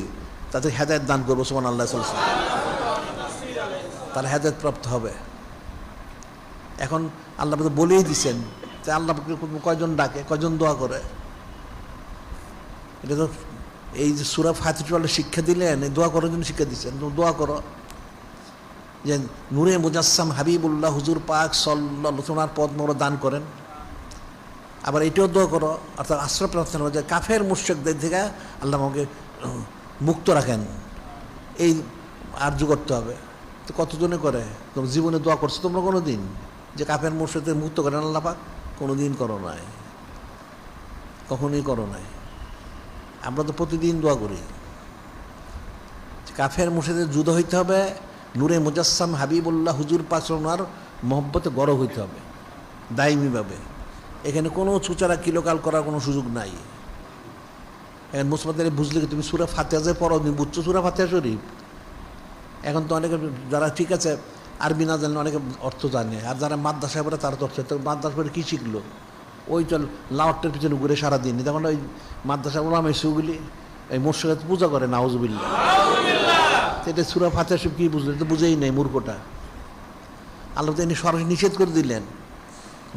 তাদের হেদায়েত দান করবো। সুবহানাল্লাহ সাল্লাল্লাহু আলাইহি ওয়াসাল্লাম। তারা হেদায়েত প্রাপ্ত হবে। এখন আল্লাহ তো বলেই দিছেন যে আল্লাহ কয়জন ডাকে, কয়জন দোয়া করে। এটা তো এই যে সূরা ফাতিহা শিক্ষা দিলেন, এই দোয়া করার জন্য শিক্ষা দিচ্ছেন। দোয়া করো যে নূরে মুজাসসাম হাবিবুল্লাহ হুজুর পাক সাল্লাল্লাহু আলাইহি ওয়াসাল্লাম পদ মোরা দান করেন। আবার এটাও দোয়া করো, অর্থাৎ আশ্রয় প্রার্থনা যে কাফের মুশরিকদের থেকে আল্লাহ আমাকে মুক্ত রাখেন, এই আরজ করতে হবে। তো কতজনে করে? তোমরা জীবনে দোয়া করছো তোমরা কোনো দিন যে কাফের মুশরিকদের মুক্ত করেন আল্লাহ পাক? কোনো দিন করো নাই, কখনোই করো নাই। আমরা তো প্রতিদিন দোয়া করি। কাফের মুশরিকদের যুদ্ধ হইতে হবে, নূরে মুজাসসাম হাবিবুল্লাহ হুজুর পাক ওনার মহব্বতে গড় হইতে হবে দায়মিভাবে। এখানে কোনো চুচারা কিলোকাল করার কোনো সুযোগ নাই। এখন মুসলমানদের বুঝলে কি তুমি সূরা ফাতিহা যে পড়ো, তুমি বুঝছো সূরা ফাতিহা শরীফ? এখন তো অনেকে যারা ঠিক আছে আরবি না জানলে অনেকে অর্থ জানে, আর যারা মাদ্রাসায় পড়ে তারা তো অর্থ, তো মাদ্রাসা পড়ে কী শিখলো? ওই চল লাওয়ারটার পিছনে ঘুরে সারাদিন। তখন ওই মাদ্রাসা ওলামা এসেগুলি এই মোর্শেদ পূজা করে, নাউজুবিল্লাহ। এটা সূরা ফাতিহা শরীফ কী বুঝলো? তো বুঝেই নেই মূর্খটা। আল্লাহ তো এনে সরাসরি নিষেধ করে দিলেন,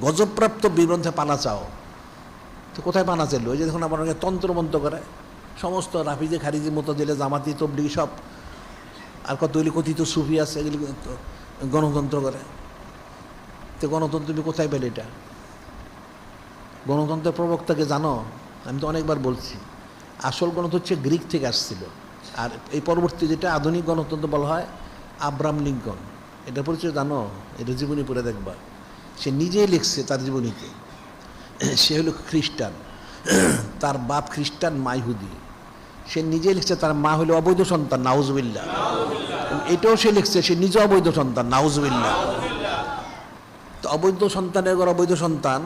গজবপ্রাপ্ত বিগ্রন্থে পানা চাও। তো কোথায় পানা চাইলো? ওই যে দেখুন আমার তন্ত্রমন্ত্র করে সমস্ত রাফিজে খারিজির মতো দিলে জামাতি তবলিগি সব, আর কতগুলি কথিত সুফি আছে, এগুলি গণতন্ত্র করে। তো গণতন্ত্র তুমি কোথায় পেলে? এটা গণতন্ত্রের প্রবক্তাকে জানো? আমি তো অনেকবার বলছি, আসল গণতন্ত্র হচ্ছে গ্রিক থেকে আসছিল। আর এই পরবর্তী যেটা আধুনিক গণতন্ত্র বলা হয় আব্রাহাম লিঙ্কন, এটা পরিচয় জানো? এটা জীবনী পড়ে দেখবা, সে নিজেই লিখছে তার জীবনীতে। সে হলো খ্রিস্টান, তার বাপ খ্রিস্টান, মা ইহুদি। সে নিজেই লিখছে তার মা হলো অবৈধ সন্তান, নাউজুবিল্লাহ। এটাও সে লিখছে সে নিজে অবৈধ সন্তান, নাউজুবিল্লাহ। তো অবৈধ সন্তানের ঘর অবৈধ সন্তান,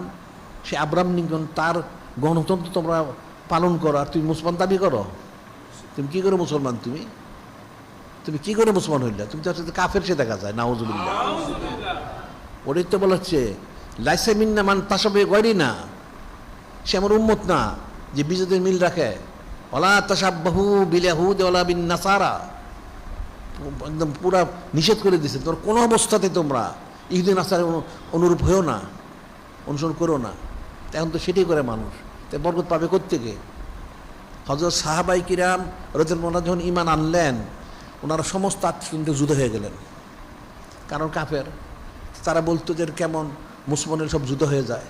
সে আব্রাহাম লিঙ্কন, তার গণতন্ত্র তোমরা পালন করো, আর তুমি মুসলমান দাবি করো? তুমি কী করে মুসলমান? তুমি কী করে মুসলমান হইলা? তুমি তো কাফের সে দেখা যায়, নাউজুবিল্লাহ। ওটাই তো বলা হচ্ছে লাইসা মিন্না মান তাসাবে গয়রি না, সে আমার উম্মত না যে বিজয়দের মিল রাখে। ওয়ালা তাসাব্বাহু বিল ইয়াহুদি ওয়ালা বিন নাসারা, একদম পুরা নিষেধ করে দিয়েছে। তোর কোনো অবস্থাতে তোমরা ইহুদি নাসারের অনুরূপ হয়েও না, অনুসরণ করো না। এখন তো সেটাই করে মানুষ, তাই বরকত পাবে কোত্থেকে? হযরত সাহাবায়ে কিরাম রাদিয়াল্লাহু আনহুম যখন ঈমান আনলেন, ওনারা সমস্ত আত্মীয় যুদ্ধ হয়ে গেলেন। কারণ কাফের, তারা বলতো যে কেমন মুসলমানের সব যুদ্ধ হয়ে যায়।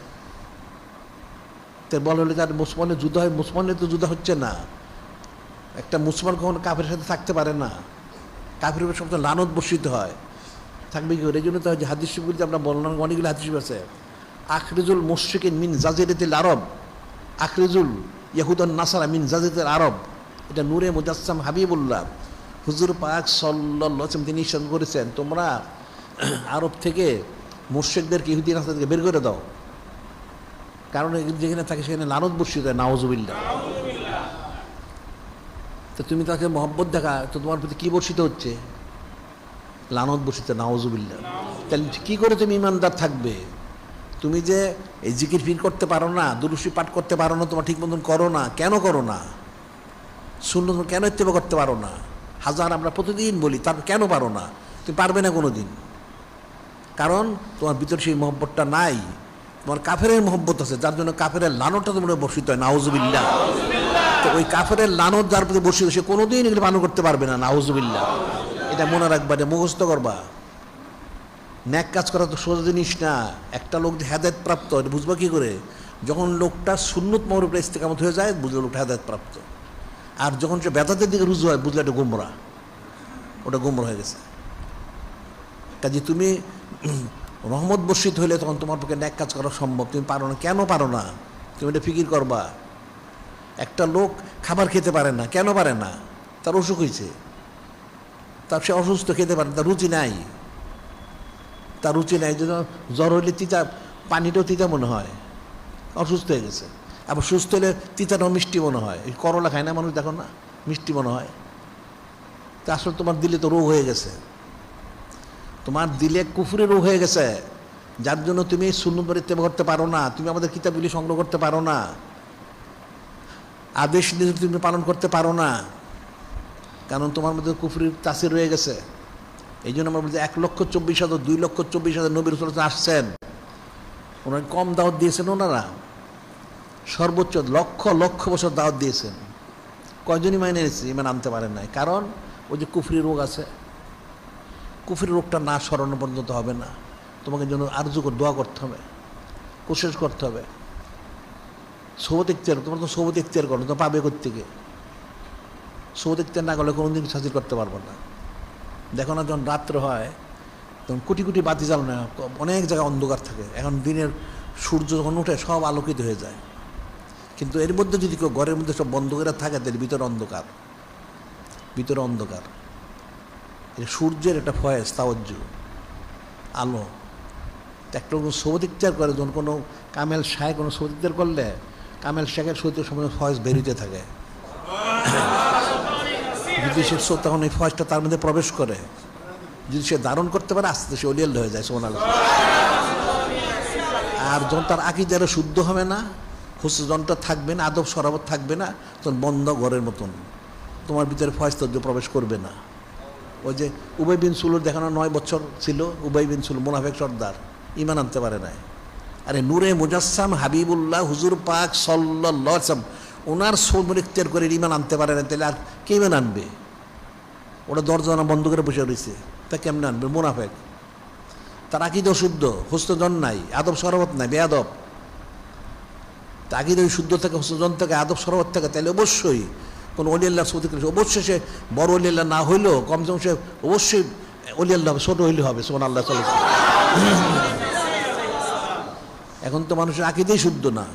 তো বলা হলে যার মুসলমানের যুদ্ধ হয়, মুসলমানের তো যুদ্ধ হচ্ছে না। একটা মুসলমান কখনো কাফের সাথে থাকতে পারে না, কাফের উপর সবসময় লানত বর্ষিত হয়। থাকবে কি? এই জন্য তো হাদিস শরীফগুলিতে আমরা বললাম, অনেকগুলো হাদিস শরীফ আছে, আখরিজুল মুশরিকিন মিন জাজিরাতিল আরব, আখরিজুল ইয়াহুদান নাসারা মিন জাজিরাতিল আরব। এটা নূরে মুজাসসাম হাবিবুল্লাহ হুজুর পাক সাল্লাল্লাহু আলাইহি ওয়াসাল্লাম তিনি ইরশাদ করেছেন, তোমরা আরব থেকে মুশরিকদেরকে ইহুদি রাস্তা থেকে বের করে দাও, কারণ যেখানে থাকে সেখানে লানত বর্ষিত হয়, নাউজুবিল্লাহ। তো তুমি তাকে মহব্বত দেখা, তো তোমার প্রতি কী বর্ষিত হচ্ছে? লানত বর্ষিত, নাউজুবিল্লাহ। তাহলে কী করে তুমি ইমানদার থাকবে? তুমি যে এই জিকির ফির করতে পারো না, দুরূশি পাঠ করতে পারো না, তোমার ঠিক মতন করো না, কেন করো না? সুন্নত কেন ইত্তেবা করতে পারো না? হাজার আমরা প্রতিদিন বলি, তারপর কেন পারো না? তুমি পারবে না কোনো দিন, কারণ তোমার ভিতরে সেই মহব্বতটা নাই। তোমার কাফেরের মহব্বত আছে, যার জন্য কাফেরের লানতটা তোমার বর্ষিত হয়, নাউজুবিল্লাহ। তো ওই কাফেরের লানত যার প্রতি বর্ষিত, সে কোনোদিন এগুলো পালন করতে পারবে না, নাউজুবিল্লাহ। এটা মনে রাখবা, এটা মুখস্থ করবা। ন্যাক কাজ করা তো সোজা জিনিস না। একটা লোক যে হেদায়েত প্রাপ্ত, এটা বুঝবা কী করে? যখন লোকটা সুন্নত মহরূপে ইস্তেকামত হয়ে যায়, বুঝলে লোকটা হেদায়েত প্রাপ্ত। আর যখন সে বেদাতের দিকে রুজু হয়, বুঝলে এটা গুমরা, ওটা গুমরা হয়ে গেছে। কাজে তুমি রহমত বর্ষিত হইলে তখন তোমার পক্ষে ন্যাক কাজ করা সম্ভব। তুমি পারো না, কেন পারো না? তুমি এটা ফিকির করবা। একটা লোক খাবার খেতে পারে না, কেন পারে না? তার অসুখ হয়েছে, তার সে অসুস্থ, খেতে পারে না, তার রুচি নাই। তার রুচি নাই, যদি জ্বর হইলে তিতা, পানিটাও তিতা মনে হয়, অসুস্থ হয়ে গেছে। আবার সুস্থ হলে তিতাটাও মিষ্টি মনে হয়। এই করলা খায় না মানুষ, দেখো না, মিষ্টি মনে হয়। তা আসলে তোমার দিলে তো রোগ হয়ে গেছে, তোমার দিলে কুফুরের রোগ হয়ে গেছে, যার জন্য তুমি সুন্নত ইত্তেবা করতে পারো না, তুমি আমাদের কিতাবগুলি সংগ্রহ করতে পারো না, আদেশ নির্দেশ তুমি পালন করতে পারো না, কারণ তোমার মধ্যে কুফরির তাসির রয়ে গেছে। এই জন্য আমরা বলছি 1,24,000 2,24,000 নবী রাসূল আসছেন, ওনারা কম দাওয়াত দিয়েছেন, ওনারা সর্বোচ্চ লক্ষ লক্ষ বছর দাওয়াত দিয়েছেন। কয়জনই মাইনে নিয়েছে? ইমান আনতে পারেন নাই, কারণ ওই যে কুফরি রোগ আছে। কুফরি রোগটা না সরানো পর্যন্ত হবে না। তোমাকে জন্য আরজু করে দোয়া করতে হবে, কোশিশ করতে হবে। সোবত ইখতিয়ার, তোমার তো সোবত ইখতিয়ার করো, তো পাবে কোত্থেকে? সোবত ইখতিয়ার না করলে কোনোদিন হাসিল করতে পারবো না। দেখো না, যখন রাত্র হয় তখন কোটি কোটি বাতি জ্বালানো, অনেক জায়গায় অন্ধকার থাকে। এখন দিনের সূর্য যখন উঠে সব আলোকিত হয়ে যায়, কিন্তু এর মধ্যে যদি কেউ ঘরের মধ্যে সব বন্ধ করে থাকে, তাহলে ভিতরে অন্ধকার, ভিতরে অন্ধকার। সূর্যের একটা ফয়েজ, তাওয়াজ্জু, আলো। একটা সোবত ইখতিয়ার করে, যখন কোনো কামেল শায় কোনো সোবত ইখতিয়ার করলে, কামেল শাহের সহিত সময় ফয়েজ বেরিতে থাকে। যদি সে তখন এই ফয়েজটা তার মধ্যে প্রবেশ করে, যদি সে ধারণ করতে পারে, আস্তে সে অলিয়াল হয়ে যায়, সুবহানাল্লাহ। আর যখন তার আকীদা শুদ্ধ হবে না, হুসনটা থাকবে না, আদব সরাবত থাকবে না, তখন বন্ধ ঘরের মতন তোমার ভিতরে ফয়েজ তো প্রবেশ করবে না। ওই যে উবাই বিন সুলুর দেখানো 9 বছর ছিল, উবাই বিন সুলু মুনাফিক সর্দার, ইমান আনতে পারে নাই। আরে নূরে মুজাসসাম হাবিবুল্লাহ হুজুর পাক সাল্লাল্লাহু আলাইহি ওয়াসাল্লাম ওনার সোবত ইখতিয়ার করে ইমান আনতে পারে না, তাহলে আর কে ইমান আনবে? ওটা দরজা বন্ধ করে বসে রয়েছে, তা কেমনে আনবে? মুনাফিক। তার আকীদা শুদ্ধ, হুসনজন নাই, আদব সরবত নাই, বেয়াদব। তা আকীদা শুদ্ধ থেকে, হুসনজন থেকে, আদব সরবত থেকে, তাহলে অবশ্যই কোনো অলি আল্লাহ সৌদি করে, অবশ্যই সে বড় অলি আল্লাহ না হইলেও কমসে কম সে অবশ্যই অলি আল্লাহ হবে, ছোট হইলে হবে, সুবহানাল্লাহ। চলে এখন তো মানুষের আকীদাই শুদ্ধ না,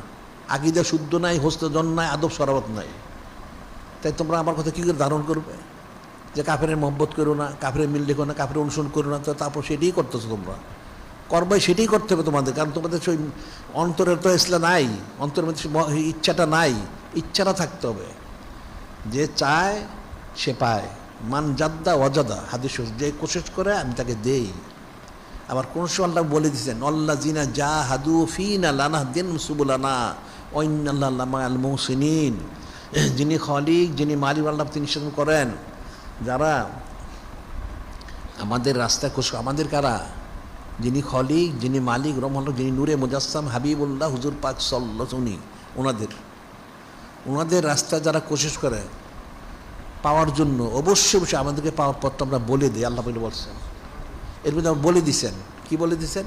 আকীদা শুদ্ধ নাই, হুসনজন নাই, আদব সরবত নাই। তাই তোমরা আমার কথা কী করে ধারণ করবে যে কাফেরের মহব্বত করো না, কাফেরের মিল দেখো না, কাফের অনুসরণ করো না? তো তারপর সেটাই করতেছো তোমরা, করবাই, সেটাই করতে হবে তোমাদের। কারণ তোমাদের সেই অন্তরের তো ইসলাম নাই, অন্তরের মধ্যে ইচ্ছাটা নাই, ইচ্ছাটা থাকতে হবে। যে চায় সে পায়, মান জাদ্দা ওয়াজাদা, হাদিস, যে কোশিশ করে আমি তাকে দেই। আবার কোন সময় আল্লাহ বলে দিয়েছেন, আল্লাহ জিনা যা হাদু ফিনা লানাহদিন সুবুলানা ওয়া ইন্নাল্লাহা মাআল মুহসিনিন। যিনি খালিক, যিনি মালিক আল্লাহ, তিনি সাধন করেন যারা আমাদের রাস্তায় কোশ, আমাদের কারা? যিনি খলিক, যিনি মালিক, রহমান, যিনি নূরে মুজাসসাম হাবিবুল্লাহ হুজুর পাক সাল্লাল্লাহু আলাইহি ওনাদের ওনাদের রাস্তা যারা কোশিশ করে পাওয়ার জন্য, অবশ্যই অবশ্যই আমাদেরকে পাওয়ার পথটা আমরা বলে দিই। আল্লাহ বলে বলছেন, এর মধ্যে আমরা বলে দিছেন, কি বলে দিছেন?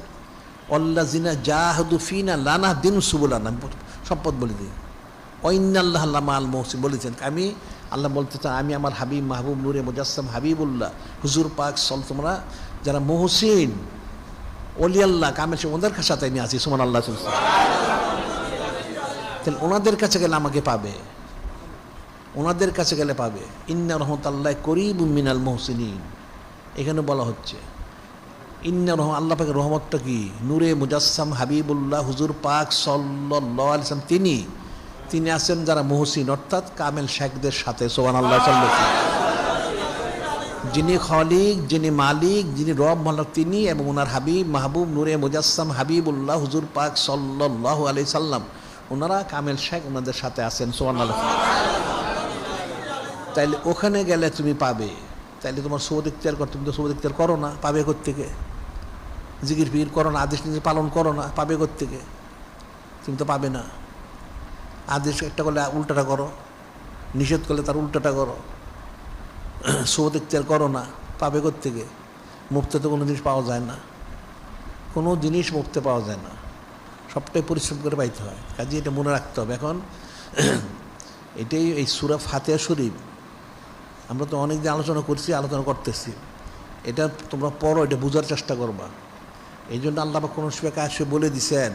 আল্লাযিনা জাহাদু ফিনা লানাহদিন সুবুলানা, সম্পদ বলে দিই। ওয়া ইন্নাল্লাহা লামাআল মুহসিনিন বলেছেন। আমি আল্লাহ বলতে চান, আমি আমার হাবিব মাহবুব নূরে মুজাসসাম হাবিবুল্লাহ হুজুর পাক তোমরা যারা মুহসিন, ওলি আল্লাহ, কামেল, ওদের সাথে আমি আছি, সুবহানাল্লাহ। তাহলে ওনাদের কাছে গেলে আমাকে পাবে, ওনাদের কাছে গেলে পাবে। ইন্না রহমতাল্লাহ করিবুম মিনাল মুহসিনিন, এখানে বলা হচ্ছে ইন্না আল্লাহ পাকের রহমতটা কি? নূরে মুজাসসাম হাবিবুল্লাহ হুজুর পাক সাল্লাল্লাহু আলাইহি ওয়াসাল্লাম তিনি আছেন যারা মুহসিন অর্থাৎ কামেল শেখদের সাথে। সুবহানাল্লাহ। যিনি খালিক, যিনি মালিক, যিনি রব মালিক তিনি এবং ওনার হাবিব মাহবুব নূরে মুজাসসাম হাবিবুল্লাহ হুজুর পাক সাল্লাল্লাহু আলাইহি সাল্লাম, ওনারা কামেল শেখ ওনাদের সাথে আছেন। সুবহানাল্লাহ। তাইলে ওখানে গেলে তুমি পাবে। তাইলে তোমার সুবত ইখতিয়ার করতে, তুমি তো সুবত ইখতিয়ার করো না, পাবে কোত্থেকে? জিকির ফিকির করো না, আদেশ নিজে পালন করো না, পাবে কোত্থেকে? তুমি তো পাবে না। আদেশ একটা করলে উল্টাটা করো, নিষেধ করলে তার উল্টাটা করো, সুবত ইখতিয়ার করো না, পাবে কোত্থেকে? মুফতে তো কোনো জিনিস পাওয়া যায় না, কোনো জিনিস মুফতে পাওয়া যায় না, সবটাই পরিশ্রম করে পাইতে হয়। কাজে এটা মনে রাখতে হবে। এখন এটাই এই সূরা ফাতিহা শরীফ আমরা তো অনেক দিন আলোচনা করছি, আলোচনা করতেছি, এটা তোমরা পড়ো, এটা বোঝার চেষ্টা করবা। এই জন্য আল্লাহ পাক কোন সুরায় আসে বলে দিছেন,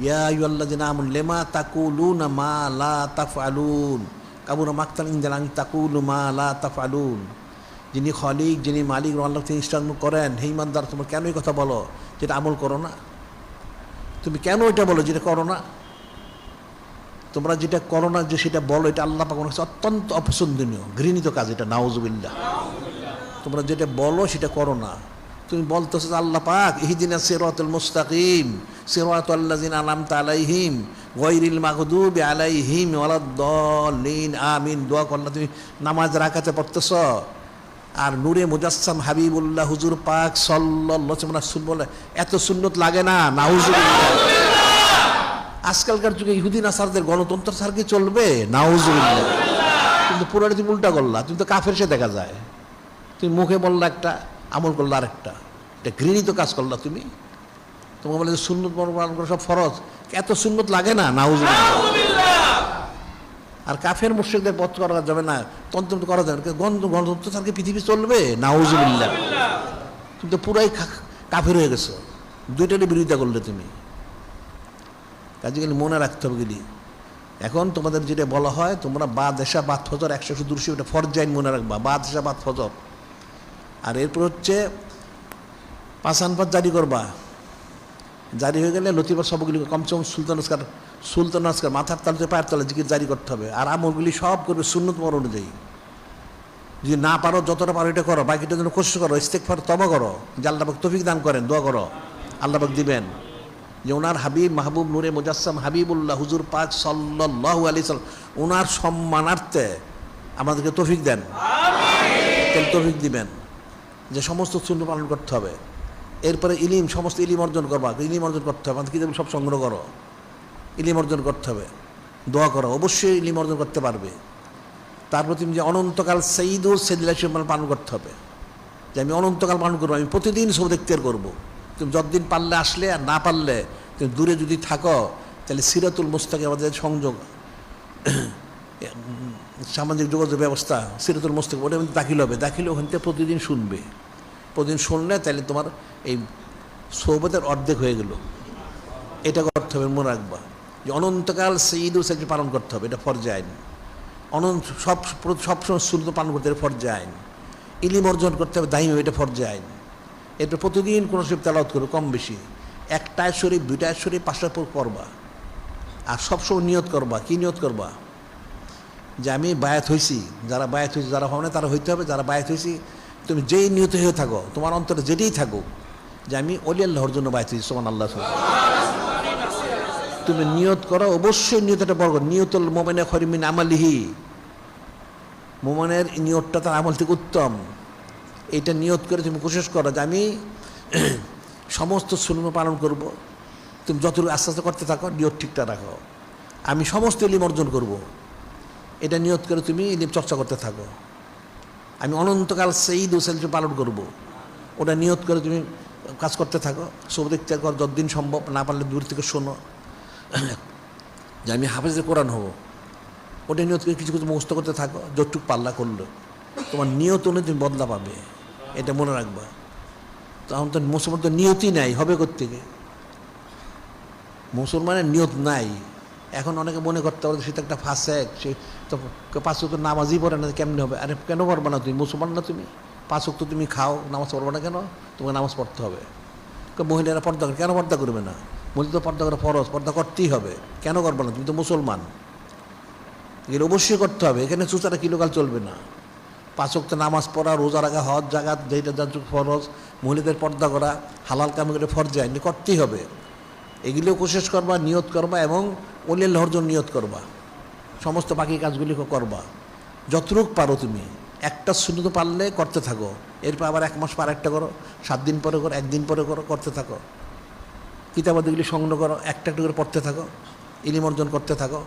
ইয়া আইয়ুহাল্লাযিনা আমানু লিমা তাকুলুনা মা লা তাফআলুন কাবুরা মাকতান ইনদাল্লাহি আন তাকুলু মা লা তাফআলুন। যিনি খালিক, যিনি মালিক, আল্লাহ তিনি ইনস্ট্রাকশন করেন, হে ইমানদার তোমরা কেন এই কথা বলো যেটা আমল করো না? তুমি কেন এটা বলো যেটা করো না? তোমরা যেটা করো না যে সেটা বলো, এটা আল্লাহ পাক কাছে অত্যন্ত অপছন্দনীয়, ঘৃণিত কাজ এটা। নাউজুবিল্লাহ। তোমরা যেটা বলো সেটা করো না। তুমি বলতেছো আল্লাহ পাক ইহদিনাস সিরাতাল মুস্তাকিম সিরাতাল্লাযিনা আনআমতা আলাইহিম গায়রিল মাগদুবি আলাইহিম ওয়ালাদ-দাল্লিন আমিন। দোয়া করলা তুমি নামাজ রাকাতে পড়তেছ, আর নূরে মুজাসসাম হাবিবুল্লাহ হুজুর পাক সাল্লাল্লাহু আলাইহি ওয়াসাল্লাম বলে এত সুন্নত লাগে না? নাউজুবিল্লাহ। আজকালকার যুগে ইহুদি নাসারদের গণতন্ত্র ছাড়া কি চলবে? নাউজুবিল্লাহ। কিন্তু পুরোটা তুমি উল্টা করলা, তুমি তো কাফের সে দেখা যায়। তুমি মুখে বললা একটা, আমল করলা আরেকটা, এটা ঘৃণিত কাজ করলা তুমি। তোমাকে বলে যে সুন্নত পালন করা সব ফরজ, এত সুন্নত লাগে না? নাউজুবিল্লাহ। আর কাফের মুশরিকদের পথ করা যাবে না, তন্ত্র করা যাবে না, গণতন্ত্র ছাড়া কি পৃথিবী চলবে? নাউজুবিল্লাহ। তুমি তো পুরাই কাফের হয়ে গেছো, দুইটারই বিরোধিতা করলে তুমি। কাজে গেলে মনে রাখতে হবে গেলি। এখন তোমাদের যেটা বলা হয়, তোমরা বাদ এসা বাদ ফজর 100 এটা ফরজাইন মনে রাখবা, বাদ এসা বাদ ফজর। আর এরপর হচ্ছে পাঁচানপাত জারি করবা, জারি হয়ে গেলে লতিফার সবগুলি কমসে কম সুলতান আসকার মাথার তালতে পায়ের তলে জিকির জারি করতে হবে। আর আমলগুলি সব করবে সুন্নত মর অনুযায়ী। যদি না পারো, যতটা পারো এটা করো, বাকিটা যেন কোশিশ করো, ইস্তেগফার তওবা করো, যে আল্লাহ পাক তৌফিক দান করেন, দোয়া করো, আল্লাহ পাক দিবেন। যে ওনার হাবিব মাহবুব নূরে মুজাসসাম হাবিবুল্লাহ হুজুর পাক সাল্লাল্লাহু আলাইহি সাল্লাম ওনার সম্মানার্থে আমাদেরকে তৌফিক দেন, তাহলে তৌফিক দিবেন যে সমস্ত সুন্নাহ পালন করতে হবে। এরপরে ইলিম, সমস্ত ইলিম অর্জন করবা, ইলিম অর্জন করতে হবে, আমাদের কিতাব সব সংগ্রহ করো, ইলিম অর্জন করতে হবে, দোয়া করো, অবশ্যই ইলিম অর্জন করতে পারবে। তারপর তুমি যে অনন্তকাল সাইয়্যিদুল সাইয়্যিদিল পালন করতে হবে, যে আমি অনন্তকাল পালন করবো, আমি প্রতিদিন সুবত ইখতিয়ার করবো। তুমি যতদিন পারলে আসলে, আর না পারলে তুমি দূরে যদি থাকো, তাহলে সিরাতুল মুস্তাকিম আমাদের সংযোগ সামাজিক যোগাযোগ ব্যবস্থা সিরাতুল মুস্তাকিম ওটা দাখিল হবে, দাখিলে ওখান থেকে প্রতিদিন শুনবে, প্রতিদিন শুনলে তাহলে তোমার এই সোহবতের অর্ধেক হয়ে গেল। এটা করতে হবে, মনে রাখবা যে অনন্তকাল সাইয়্যিদুল সাইয়্যিদ পালন করতে হবে, এটা ফরজে আইন। সবসময় সুন্নাত পালন করতে হবে, ফরজে আইন। ইলম অর্জন করতে হবে দাইম, এটা ফরজে আইন। এরপর প্রতিদিন কোনো শরীফ তেলাওয়াত করবে, কম বেশি, একটা শরীফ, দুইটা শরীফ, 5টা পড়বা। আর সবসময় নিয়ত করবা। কি নিয়ত করবা? যে আমি বায়াত হয়েছি, যারা বায়াত হয়েছে, যারা হবে না তারা হইতে হবে, যারা বায়াত হয়েছি তুমি যেই নিয়ত হয়ে থাকো, তোমার অন্তরে যেটাই থাকুক, যে আমি ওলি আল্লাহর জন্য বায়াত হয়েছি, সুবহানাল্লাহ। তুমি নিয়ত করো, অবশ্যই নিয়তটা বড় করো। নিয়তুল মুমিনি খায়রুম মিন আমালিহি, মুমিনের নিয়তটা তার আমল থেকে উত্তম। এইটা নিয়ত করে তুমি কোশিশ করো যে আমি সমস্ত সুন্নাহ পালন করব। তুমি যতটুকু আস্তে আস্তে করতে থাকো, নিয়ত ঠিকঠাক রাখো। আমি সমস্ত ইলম অর্জন করব, এটা নিয়ত করে তুমি ইলম চর্চা করতে থাকো। আমি অনন্তকাল সাইয়্যিদুল সাইয়্যিদ পালন করব, ওটা নিয়ত করে তুমি কাজ করতে থাকো। সুবত ইখতিয়ার করো যতদিন সম্ভব, না পারলে দূর থেকে শোনো। যে আমি হাফেজে কোরআন হব, ওটা নিয়ত করে কিছু কিছু মুখস্থ করতে থাকো, যতটুকু পাল্লা করলো। তোমার নিয়ত অনুযায়ী তুমি বদলা পাবে, এটা মনে রাখবা। তখন তো মুসলমান তো নিয়তই নাই, হবে কোত্থেকে? মুসলমানের নিয়ত নাই, এখন অনেকে মনে করতে পারে সে তো একটা ফাঁসেক, সে তো 5 ওয়াক্ত নামাজই পড়ে না, কেমনি হবে? আরে কেন পড়বা না? তুমি মুসলমান না? তুমি 5 ওয়াক্ত তুমি খাও, নামাজ পড়বা না কেন? তোমাকে নামাজ পড়তে হবে। মহিলারা পর্দা করে, কেন পর্দা করবে না? মহিলা তো পর্দা করা ফরজ, পর্দা করতেই হবে। কেন করবা না? তুমি তো মুসলমান, এগুলো অবশ্যই করতে হবে। এখানে চুচারা কিলোকাল চলবে না। 5 ওয়াক্ত নামাজ পড়া, রোজা রাখা, হজ জাকাত যেটা যার ফরজ, মহিলাদের পর্দা করা, হালাল কাম করে ফরজে আইনি করতেই হবে। এগুলিও কোশিশ করবা, নিয়ত করবা এবং ওলিয়াল্লাহর জন্য নিয়ত করবা। সমস্ত বাকি কাজগুলি করবা যতটুক পারো। তুমি একটা সুন্নত পারলে করতে থাকো, এরপর আবার 1 মাস পর একটা করো, 7 দিন পরে করো, 1 দিন পরে করো, করতে থাকো। কিতাবাদিগুলি সংগ্রহ করো, একটা একটা করে পড়তে থাকো, ইলম অর্জন করতে থাকো।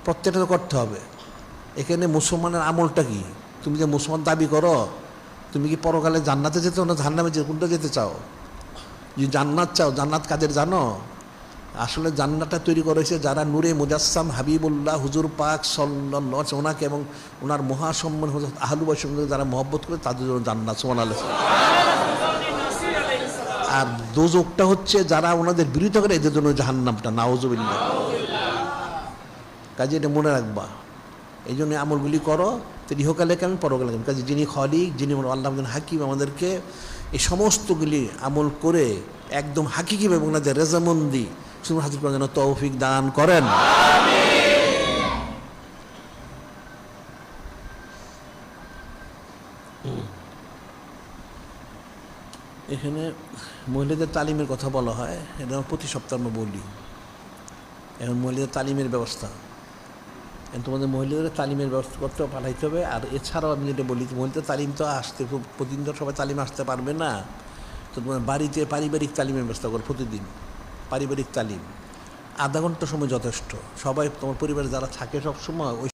প্রত্যেকটা তো করতে হবে। এখানে মুসলমানের আমলটা কি? তুমি যে মুসলমান দাবি করো, তুমি কি পরকালে জান্নাতে যেতে চাও না জাহান্নামে কোনটা যেতে চাও? যদি জান্নাত চাও, জান্নাত কাদের জানো? আসলে জান্নাতটা তৈরি করেছে যারা নূরে মুজাসসাম হাবিবুল্লাহ হুজুর পাক সাল্লাল্লাহু আলাইহি ওনাকে এবং ওনার মহাসম্মান হযরত আহলু বাইতের সঙ্গে যারা মহব্বত করে তাদের জন্য জান্নাত। সুবহানাল্লাহ। আর দোজখটা হচ্ছে যারা ওনাদের বিরোধিতা করে, এদের জন্য জাহান্নামটা। নাউজুবিল্লাহ। কাজে এটা মনে রাখবা। এই জন্য আমলগুলি করো, তো ইহকালে কেমন পরকালে কেমন। কাজে যিনি খলিক, যিনি আল্লাহ হাকিম, আমাদেরকে এই সমস্তগুলি আমল করে একদম হাকিকিভাবে এবং ওনাদের রেজামন্দি সুন্নাত হাসিল করার জন্য তৌফিক দান করেন। এখানে মহিলাদের তালিমের কথা বলা হয়, এটা প্রতি সপ্তাহে আমরা বলি। এখন মহিলাদের তালিমের ব্যবস্থা, তোমাদের মহিলাদের তালিমের ব্যবস্থা করতে পাঠাইতে হবে। আর এছাড়াও আমি যেটা বলি, মহিলাদের তালিম তো আসতে খুব প্রতিদিন তো সবাই তালিম আসতে পারবে না, তো তোমার বাড়িতে পারিবারিক তালিমের ব্যবস্থা করো। প্রতিদিন পারিবারিক তালিম 1/2 ঘন্টা সময় যথেষ্ট। সবাই তোমার পরিবারে যারা থাকে সব সময় ওই